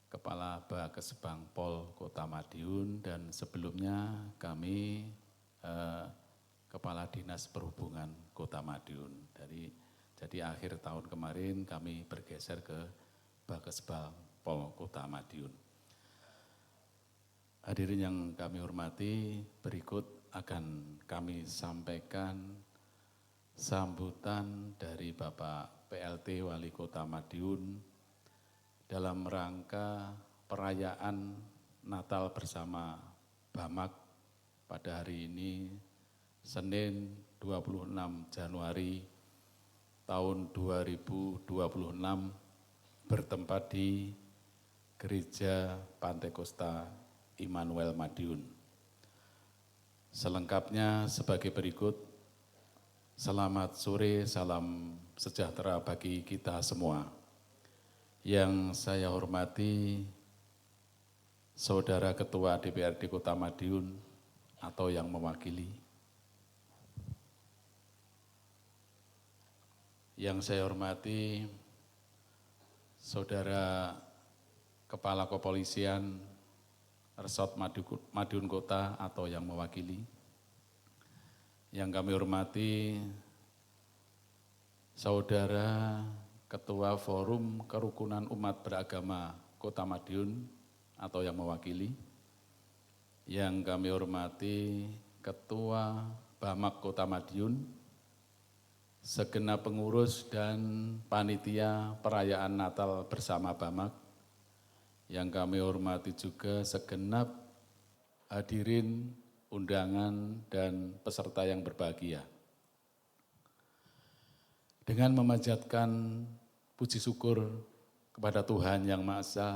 Kepala Bakesbangpol Kota Madiun, dan sebelumnya kami Kepala Dinas Perhubungan Kota Madiun. Jadi akhir tahun kemarin kami bergeser ke Bakesbangpol Kota Madiun. Hadirin yang kami hormati, berikut akan kami sampaikan sambutan dari Bapak PLT Wali Kota Madiun dalam rangka perayaan Natal bersama Bamak pada hari ini, Senin 26 Januari tahun 2026, bertempat di Gereja Pantai Kosta Immanuel Madiun. Selengkapnya sebagai berikut. Selamat sore, salam sejahtera bagi kita semua. Yang saya hormati Saudara Ketua DPRD Kota Madiun atau yang mewakili. Yang saya hormati Saudara Kepala Kepolisian Resort Madiun Kota atau yang mewakili. Yang kami hormati Saudara Ketua Forum Kerukunan Umat Beragama Kota Madiun atau yang mewakili. Yang kami hormati Ketua Bamak Kota Madiun, segenap pengurus dan panitia perayaan Natal bersama Bamak. Yang kami hormati juga segenap hadirin, undangan, dan peserta yang berbahagia. Dengan memanjatkan puji syukur kepada Tuhan Yang Maha Esa,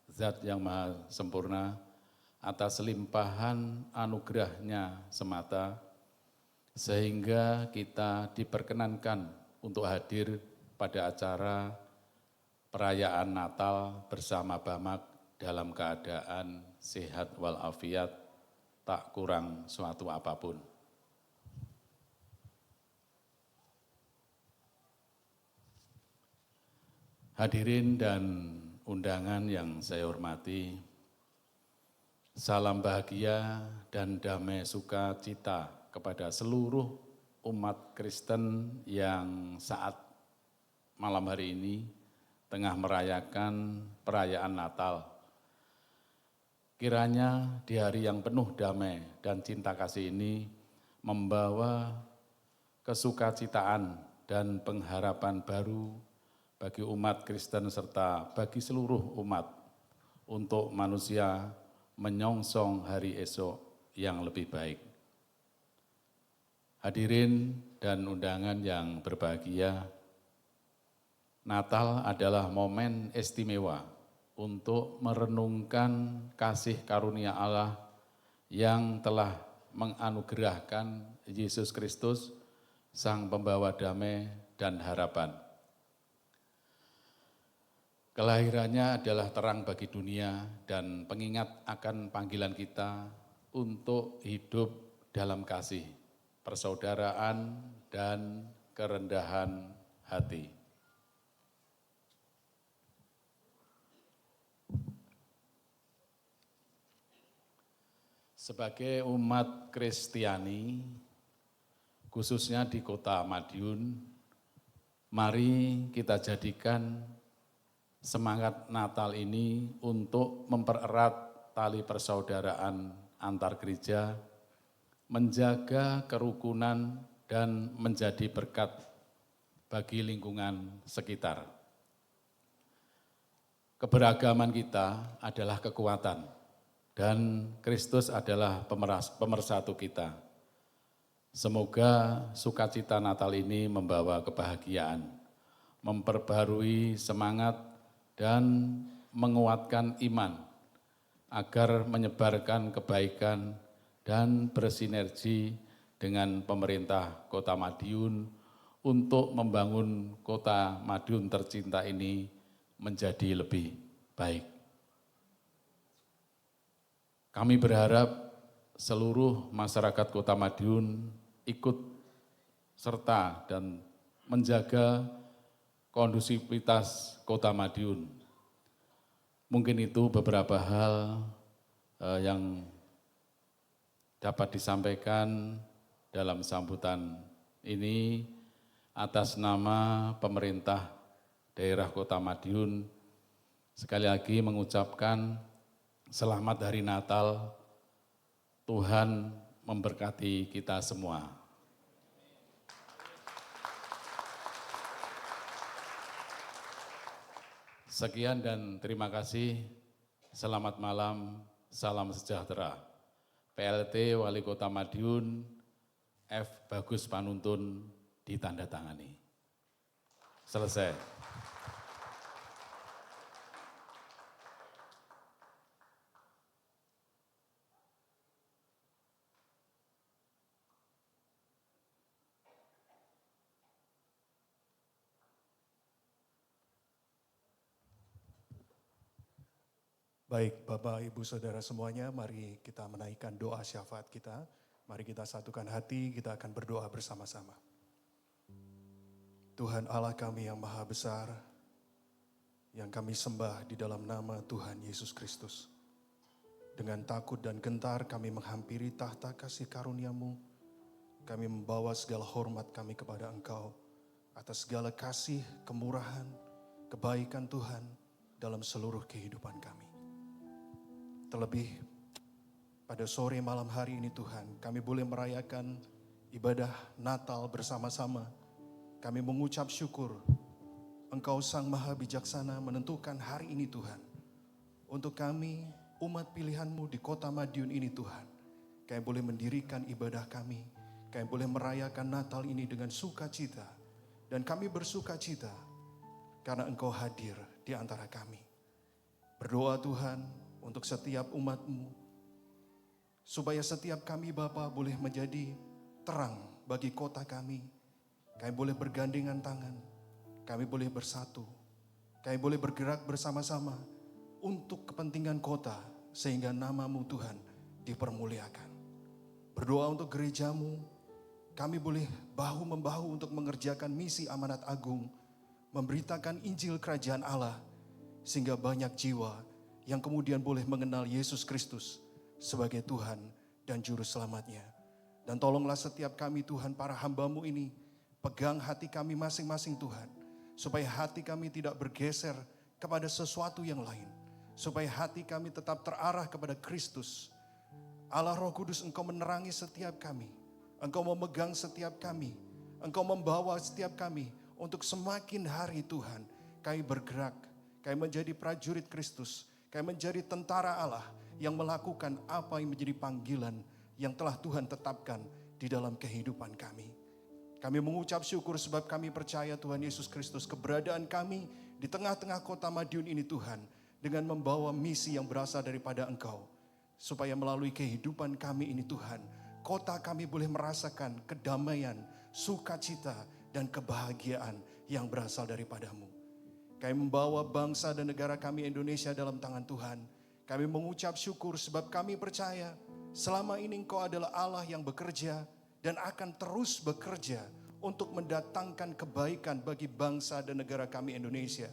Zat yang Maha Sempurna, atas limpahan anugerah-Nya semata, sehingga kita diperkenankan untuk hadir pada acara perayaan Natal bersama Bamak dalam keadaan sehat walafiat, tak kurang suatu apapun. Hadirin dan undangan yang saya hormati, salam bahagia dan damai sukacita kepada seluruh umat Kristen yang saat malam hari ini tengah merayakan perayaan Natal. Kiranya di hari yang penuh damai dan cinta kasih ini membawa kesukacitaan dan pengharapan baru bagi umat Kristen serta bagi seluruh umat untuk manusia menyongsong hari esok yang lebih baik. Hadirin dan undangan yang berbahagia, Natal adalah momen istimewa untuk merenungkan kasih karunia Allah yang telah menganugerahkan Yesus Kristus, Sang Pembawa Damai dan Harapan. Kelahirannya adalah terang bagi dunia dan pengingat akan panggilan kita untuk hidup dalam kasih, persaudaraan, dan kerendahan hati. Sebagai umat Kristiani, khususnya di Kota Madiun, mari kita jadikan semangat Natal ini untuk mempererat tali persaudaraan antar gereja, menjaga kerukunan dan menjadi berkat bagi lingkungan sekitar. Keberagaman kita adalah kekuatan dan Kristus adalah pemersatu kita. Semoga sukacita Natal ini membawa kebahagiaan, memperbarui semangat dan menguatkan iman agar menyebarkan kebaikan dan bersinergi dengan pemerintah Kota Madiun untuk membangun Kota Madiun tercinta ini menjadi lebih baik. Kami berharap seluruh masyarakat Kota Madiun ikut serta dan menjaga kondusivitas Kota Madiun. Mungkin itu beberapa hal yang dapat disampaikan dalam sambutan ini atas nama pemerintah daerah Kota Madiun. Sekali lagi mengucapkan selamat Hari Natal, Tuhan memberkati kita semua. Sekian dan terima kasih, selamat malam, salam sejahtera. PLT Wali Kota Madiun, F. Bagus Panuntun ditandatangani. Selesai. Baik, Bapak, Ibu, Saudara semuanya, mari kita menaikkan doa syafaat kita. Mari kita satukan hati, kita akan berdoa bersama-sama. Tuhan Allah kami yang maha besar, yang kami sembah di dalam nama Tuhan Yesus Kristus. Dengan takut dan gentar kami menghampiri tahta kasih karunia-Mu. Kami membawa segala hormat kami kepada Engkau atas segala kasih, kemurahan, kebaikan Tuhan dalam seluruh kehidupan kami. Terlebih pada sore malam hari ini Tuhan, kami boleh merayakan ibadah Natal bersama-sama. Kami mengucap syukur Engkau Sang Maha Bijaksana menentukan hari ini Tuhan. Untuk kami umat pilihan-Mu di Kota Madiun ini Tuhan. Kami boleh mendirikan ibadah kami. Kami boleh merayakan Natal ini dengan sukacita. Dan kami bersukacita karena Engkau hadir di antara kami. Berdoa Tuhan untuk setiap umat-Mu, supaya setiap kami Bapa boleh menjadi terang bagi kota kami. Kami boleh bergandengan tangan, kami boleh bersatu, kami boleh bergerak bersama-sama untuk kepentingan kota, sehingga nama-Mu Tuhan dipermuliakan. Berdoa untuk gereja-Mu, kami boleh bahu-membahu untuk mengerjakan misi amanat agung, memberitakan Injil Kerajaan Allah, sehingga banyak jiwa yang kemudian boleh mengenal Yesus Kristus sebagai Tuhan dan Juru Selamatnya. Dan tolonglah setiap kami Tuhan, para hamba-Mu ini, pegang hati kami masing-masing Tuhan, supaya hati kami tidak bergeser kepada sesuatu yang lain, supaya hati kami tetap terarah kepada Kristus. Allah Roh Kudus, Engkau menerangi setiap kami, Engkau memegang setiap kami, Engkau membawa setiap kami untuk semakin hari Tuhan, kami bergerak, kami menjadi prajurit Kristus, kami menjadi tentara Allah yang melakukan apa yang menjadi panggilan yang telah Tuhan tetapkan di dalam kehidupan kami. Kami mengucap syukur sebab kami percaya Tuhan Yesus Kristus, keberadaan kami di tengah-tengah kota Madiun ini Tuhan, dengan membawa misi yang berasal daripada Engkau. Supaya melalui kehidupan kami ini Tuhan, kota kami boleh merasakan kedamaian, sukacita, dan kebahagiaan yang berasal daripada-Mu. Kami membawa bangsa dan negara kami Indonesia dalam tangan Tuhan. Kami mengucap syukur sebab kami percaya selama ini Engkau adalah Allah yang bekerja dan akan terus bekerja untuk mendatangkan kebaikan bagi bangsa dan negara kami Indonesia.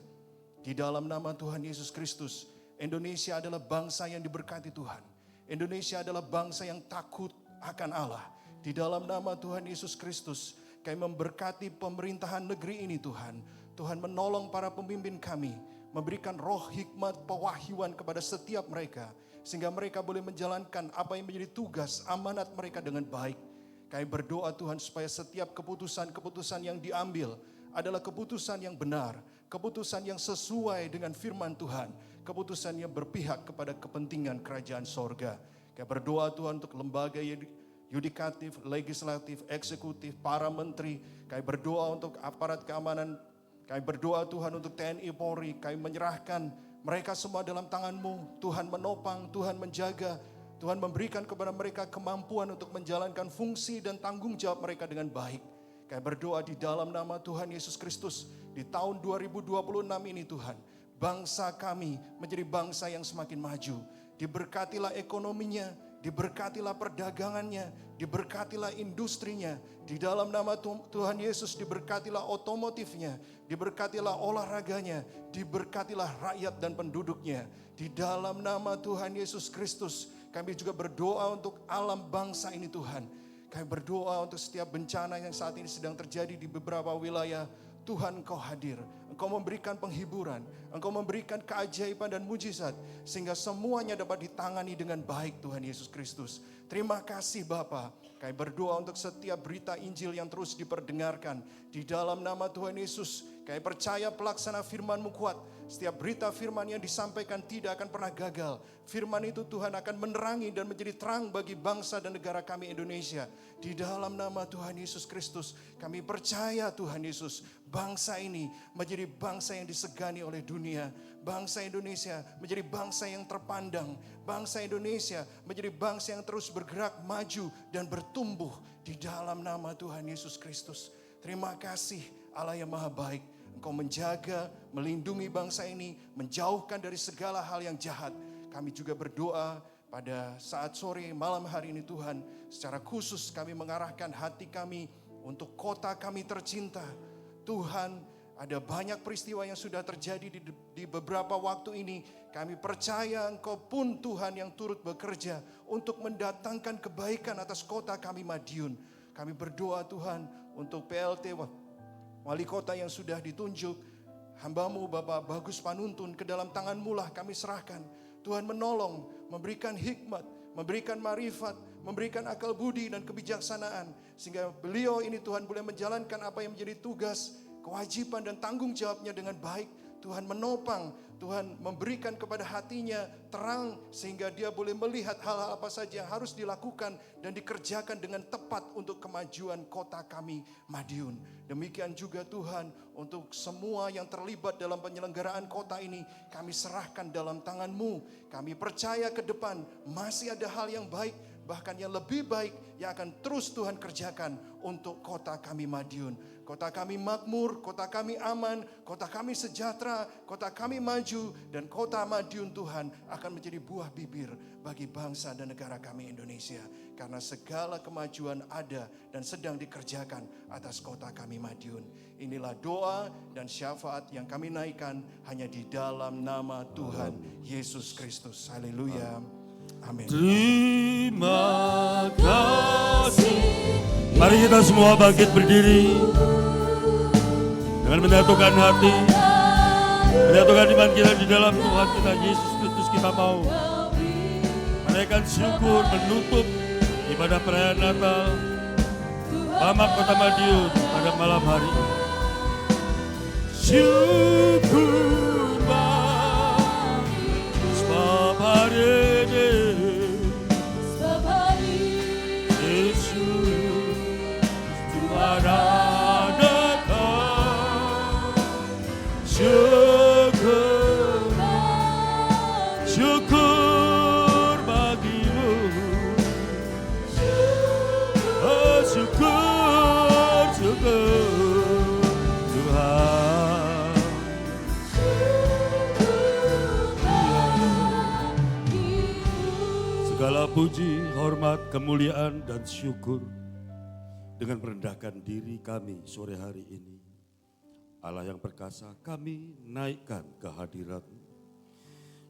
Di dalam nama Tuhan Yesus Kristus, Indonesia adalah bangsa yang diberkati Tuhan. Indonesia adalah bangsa yang takut akan Allah. Di dalam nama Tuhan Yesus Kristus, kami memberkati pemerintahan negeri ini Tuhan. Tuhan menolong para pemimpin kami, memberikan roh hikmat pewahyuan kepada setiap mereka, sehingga mereka boleh menjalankan apa yang menjadi tugas amanat mereka dengan baik. Kami berdoa Tuhan supaya setiap keputusan-keputusan yang diambil adalah keputusan yang benar, keputusan yang sesuai dengan firman Tuhan, keputusan yang berpihak kepada kepentingan kerajaan sorga. Kami berdoa Tuhan untuk lembaga yudikatif, legislatif, eksekutif, para menteri. Kami berdoa untuk aparat keamanan. Kami berdoa Tuhan untuk TNI Polri. Kami menyerahkan mereka semua dalam tangan-Mu. Tuhan menopang, Tuhan menjaga, Tuhan memberikan kepada mereka kemampuan untuk menjalankan fungsi dan tanggung jawab mereka dengan baik. Kami berdoa di dalam nama Tuhan Yesus Kristus, di tahun 2026 ini Tuhan, bangsa kami menjadi bangsa yang semakin maju. Diberkatilah ekonominya, diberkatilah perdagangannya, diberkatilah industrinya. Di dalam nama Tuhan Yesus diberkatilah otomotifnya, diberkatilah olahraganya, diberkatilah rakyat dan penduduknya. Di dalam nama Tuhan Yesus Kristus, kami juga berdoa untuk alam bangsa ini Tuhan. Kami berdoa untuk setiap bencana yang saat ini sedang terjadi di beberapa wilayah. Tuhan Engkau hadir, Engkau memberikan penghiburan, Engkau memberikan keajaiban dan mujizat, sehingga semuanya dapat ditangani dengan baik Tuhan Yesus Kristus. Terima kasih Bapa. Kami berdoa untuk setiap berita Injil yang terus diperdengarkan. Di dalam nama Tuhan Yesus, kami percaya pelaksana firman-Mu kuat. Setiap berita firman yang disampaikan tidak akan pernah gagal. Firman itu Tuhan akan menerangi dan menjadi terang bagi bangsa dan negara kami Indonesia. Di dalam nama Tuhan Yesus Kristus, kami percaya Tuhan Yesus, bangsa ini menjadi bangsa yang disegani oleh dunia. Bangsa Indonesia menjadi bangsa yang terpandang. Bangsa Indonesia menjadi bangsa yang terus bergerak maju dan bertumbuh di dalam nama Tuhan Yesus Kristus. Terima kasih Allah yang maha baik. Engkau menjaga, melindungi bangsa ini, menjauhkan dari segala hal yang jahat. Kami juga berdoa pada saat sore malam hari ini Tuhan, secara khusus kami mengarahkan hati kami untuk kota kami tercinta. Tuhan, ada banyak peristiwa yang sudah terjadi di beberapa waktu ini. Kami percaya Engkau pun Tuhan yang turut bekerja untuk mendatangkan kebaikan atas kota kami Madiun. Kami berdoa Tuhan untuk PLT Wali Kota yang sudah ditunjuk, hamba-Mu Bapak Bagus Panuntun, ke dalam tangan-Mu lah kami serahkan. Tuhan menolong, memberikan hikmat, memberikan marifat, memberikan akal budi dan kebijaksanaan. Sehingga beliau ini Tuhan boleh menjalankan apa yang menjadi tugas, kewajiban dan tanggung jawabnya dengan baik. Tuhan menopang, Tuhan memberikan kepada hatinya terang sehingga dia boleh melihat hal-hal apa saja yang harus dilakukan dan dikerjakan dengan tepat untuk kemajuan kota kami Madiun. Demikian juga Tuhan untuk semua yang terlibat dalam penyelenggaraan kota ini kami serahkan dalam tangan-Mu. Kami percaya ke depan masih ada hal yang baik, bahkan yang lebih baik yang akan terus Tuhan kerjakan untuk kota kami Madiun. Kota kami makmur, kota kami aman, kota kami sejahtera, kota kami maju, dan kota Madiun Tuhan akan menjadi buah bibir bagi bangsa dan negara kami Indonesia. Karena segala kemajuan ada dan sedang dikerjakan atas kota kami Madiun. Inilah doa dan syafaat yang kami naikkan hanya di dalam nama Tuhan Yesus Kristus. Haleluya. Amin. Terima kasih. Mari kita semua bangkit berdiri dengan menyatukan hati, menyatukan iman kita di dalam Tuhan kita Yesus Kristus. Kita mau menaikkan syukur menutup ibadah perayaan Natal Bamak Kota Madiun pada malam hari ini. syukur bagimu. Sebab hari ini Yesus Tuhan adakan. Syukur bagimu. Oh, syukur Tuhan. Segala puji, hormat, kemuliaan, dan syukur dengan merendahkan diri kami sore hari ini. Allah yang perkasa, kami naikkan kehadirat-Mu,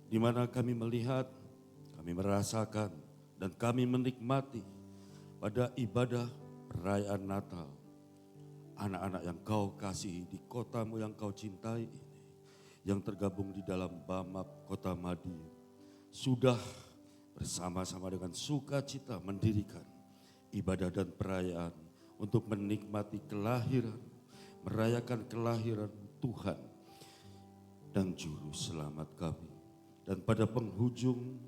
di mana kami melihat, kami merasakan, dan kami menikmati pada ibadah perayaan Natal. Anak-anak yang Kau kasihi di kotamu yang Kau cintai ini, yang tergabung di dalam BAMAP Kota Madiun, sudah bersama-sama dengan sukacita mendirikan ibadah dan perayaan untuk menikmati kelahiran, merayakan kelahiran Tuhan dan Juru Selamat kami. Dan pada penghujung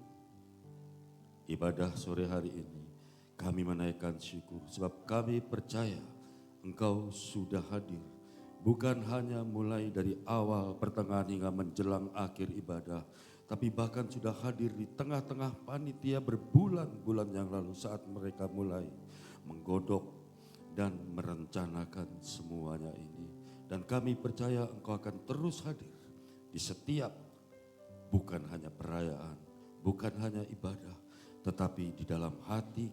ibadah sore hari ini, kami menaikkan syukur sebab kami percaya Engkau sudah hadir. Bukan hanya mulai dari awal, pertengahan hingga menjelang akhir ibadah, tapi bahkan sudah hadir di tengah-tengah panitia berbulan-bulan yang lalu saat mereka mulai menggodok dan merencanakan semuanya ini. Dan kami percaya Engkau akan terus hadir di setiap, bukan hanya perayaan, bukan hanya ibadah, tetapi di dalam hati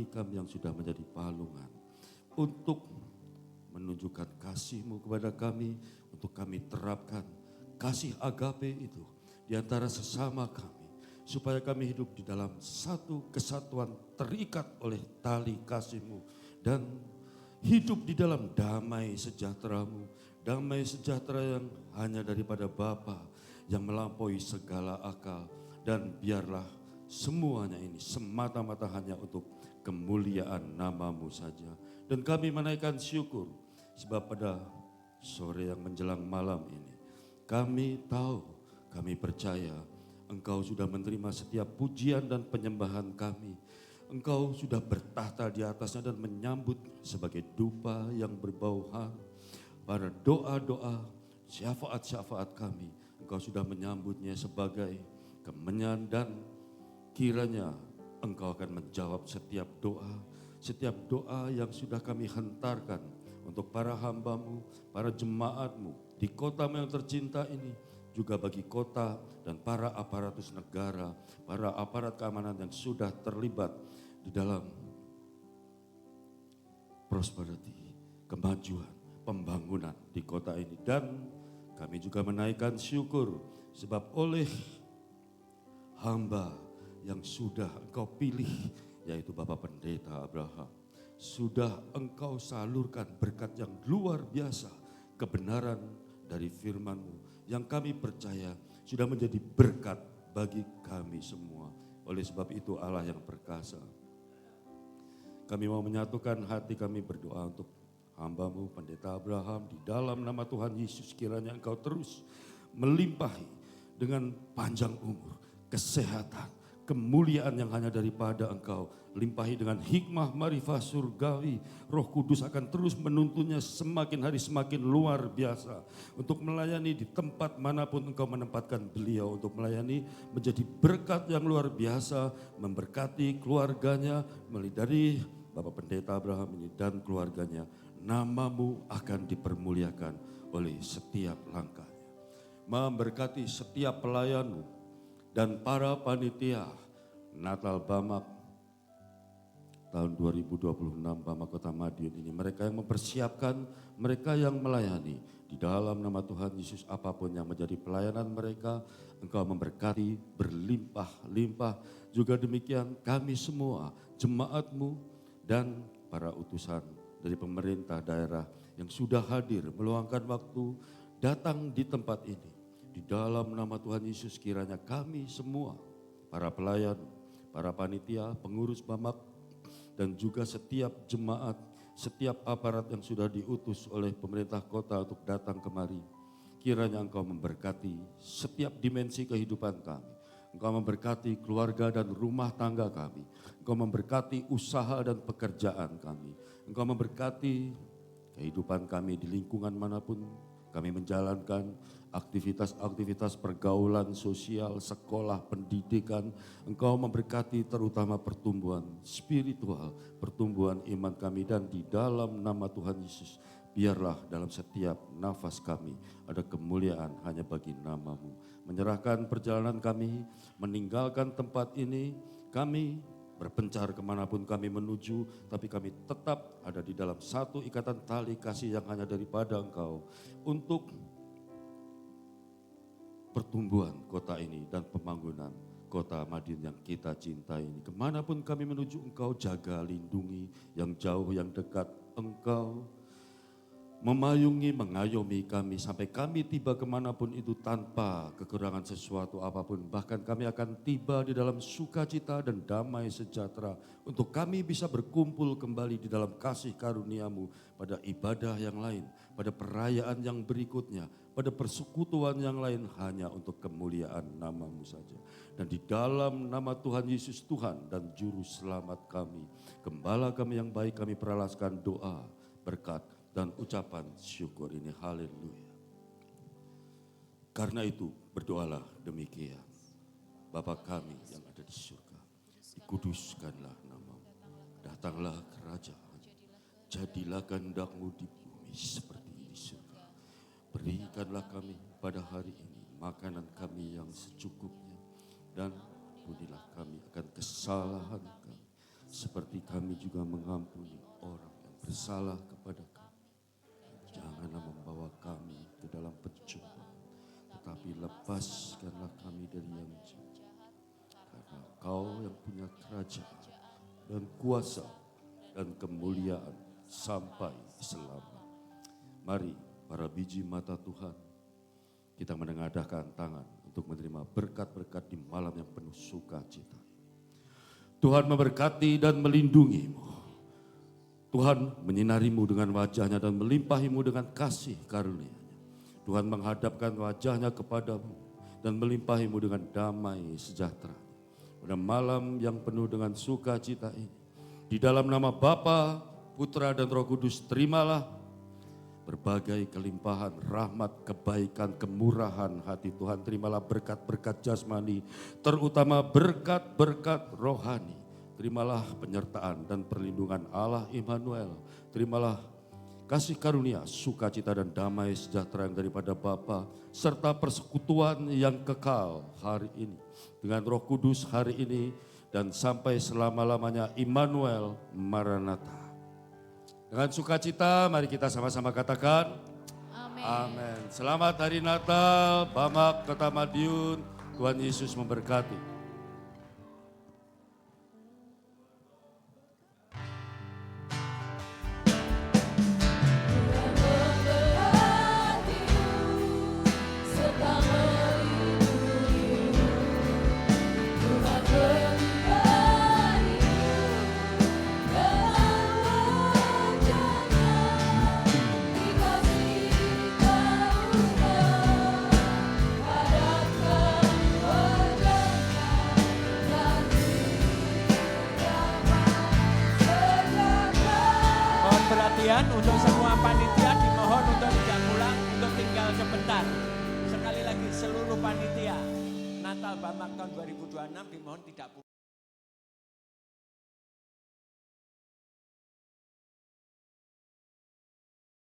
kami yang sudah menjadi palungan untuk menunjukkan kasih-Mu kepada kami, untuk kami terapkan kasih agape itu di antara sesama kami, supaya kami hidup di dalam satu kesatuan terikat oleh tali kasih-Mu dan hidup di dalam damai sejahtera-Mu, damai sejahtera yang hanya daripada Bapa yang melampaui segala akal. Dan biarlah semuanya ini semata-mata hanya untuk kemuliaan nama-Mu saja. Dan kami menaikkan syukur sebab pada sore yang menjelang malam ini, kami tahu, kami percaya Engkau sudah menerima setiap pujian dan penyembahan kami. Engkau sudah bertahta di atasnya dan menyambut sebagai dupa yang berbau harum. Para doa-doa, syafaat-syafaat kami, Engkau sudah menyambutnya sebagai kemenyan, dan kiranya Engkau akan menjawab setiap doa yang sudah kami hentarkan untuk para hamba-Mu, para jemaat-Mu di kota-Mu yang tercinta ini, juga bagi kota dan para aparatus negara, para aparat keamanan yang sudah terlibat di dalam prosperity, kemajuan, pembangunan di kota ini. Dan kami juga menaikkan syukur sebab oleh hamba yang sudah Engkau pilih, yaitu Bapak Pendeta Abraham, sudah Engkau salurkan berkat yang luar biasa, kebenaran dari firman-Mu yang kami percaya sudah menjadi berkat bagi kami semua. Oleh sebab itu Allah yang perkasa, kami mau menyatukan hati kami berdoa untuk hamba-Mu Pendeta Abraham di dalam nama Tuhan Yesus. Kiranya Engkau terus melimpahi dengan panjang umur, kesehatan, kemuliaan yang hanya daripada Engkau. Limpahi dengan hikmah marifat surgawi. Roh Kudus akan terus menuntunnya semakin hari semakin luar biasa. Untuk melayani di tempat manapun Engkau menempatkan beliau. Untuk melayani menjadi berkat yang luar biasa. Memberkati keluarganya mulai dari Bapak Pendeta Abraham ini dan keluarganya. Nama-Mu akan dipermuliakan oleh setiap langkahnya. Memberkati setiap pelayan-Mu dan para panitia Natal BAMAP tahun 2026 BAMAP Kota Madiun ini. Mereka yang mempersiapkan, mereka yang melayani. Di dalam nama Tuhan Yesus, apapun yang menjadi pelayanan mereka, Engkau memberkati berlimpah-limpah. Juga demikian kami semua, jemaat-Mu dan para utusan dari pemerintah daerah yang sudah hadir meluangkan waktu datang di tempat ini. Di dalam nama Tuhan Yesus kiranya kami semua, para pelayan, para panitia, pengurus BAMAP, dan juga setiap jemaat setiap aparat yang sudah diutus oleh pemerintah kota untuk datang kemari. Kiranya Engkau memberkati setiap dimensi kehidupan kami. Engkau memberkati keluarga dan rumah tangga kami. Engkau memberkati usaha dan pekerjaan kami. Engkau memberkati kehidupan kami di lingkungan manapun kami menjalankan aktivitas-aktivitas pergaulan sosial, sekolah, pendidikan. Engkau memberkati terutama pertumbuhan spiritual, pertumbuhan iman kami, dan di dalam nama Tuhan Yesus, biarlah dalam setiap nafas kami ada kemuliaan hanya bagi nama-Mu. Menyerahkan perjalanan kami, meninggalkan tempat ini, kami berpencar kemanapun kami menuju, tapi kami tetap ada di dalam satu ikatan tali kasih yang hanya daripada Engkau untuk pertumbuhan kota ini dan pembangunan kota Madiun yang kita cintai ini. Kemanapun kami menuju, Engkau jaga, lindungi, yang jauh, yang dekat, Engkau memayungi, mengayomi kami sampai kami tiba kemanapun itu tanpa kekurangan sesuatu apapun. Bahkan kami akan tiba di dalam sukacita dan damai sejahtera untuk kami bisa berkumpul kembali di dalam kasih karunia-Mu pada ibadah yang lain, pada perayaan yang berikutnya, pada persekutuan yang lain, hanya untuk kemuliaan nama-Mu saja. Dan di dalam nama Tuhan Yesus, Tuhan dan Juru Selamat kami, Gembala kami yang baik, kami peralaskan doa, berkat, dan ucapan syukur ini. Haleluya. Karena itu berdoalah demikian. Bapa kami yang ada di surga, dikuduskanlah nama-Mu. Datanglah kerajaan, jadilah kehendak-Mu di bumi seperti di surga. Berikanlah kami pada hari ini makanan kami yang secukupnya, dan ampunilah kami akan kesalahan kami, seperti kami juga mengampuni orang yang bersalah kepada kami. Janganlah membawa kami ke dalam pencobaan, tetapi lepaskanlah kami dari yang jahat. Karena Kau yang punya kerajaan dan kuasa dan kemuliaan sampai selama. Mari para biji mata Tuhan, kita menengadahkan tangan untuk menerima berkat-berkat di malam yang penuh sukacita. Tuhan memberkati dan melindungi-Mu. Tuhan menyinari-Mu dengan wajah-Nya dan melimpahi-Mu dengan kasih karunia-Nya. Tuhan menghadapkan wajah-Nya kepadamu dan melimpahi-Mu dengan damai sejahtera. Pada malam yang penuh dengan sukacita ini, di dalam nama Bapa, Putra dan Roh Kudus, terimalah berbagai kelimpahan, rahmat, kebaikan, kemurahan hati Tuhan. Terimalah berkat-berkat jasmani, terutama berkat-berkat rohani. Terimalah penyertaan dan perlindungan Allah Immanuel. Terimalah kasih karunia, sukacita dan damai sejahtera yang daripada Bapa, serta persekutuan yang kekal hari ini dengan Roh Kudus hari ini dan sampai selama-lamanya. Immanuel Maranatha. Dengan sukacita mari kita sama-sama katakan amin. Amin. Selamat hari Natal, Bamak Kota Madiun. Tuhan Yesus memberkati. Untuk semua panitia dimohon untuk tidak pulang, untuk tinggal sebentar. Sekali lagi seluruh panitia Natal Bamak tahun 2026 dimohon tidak pulang.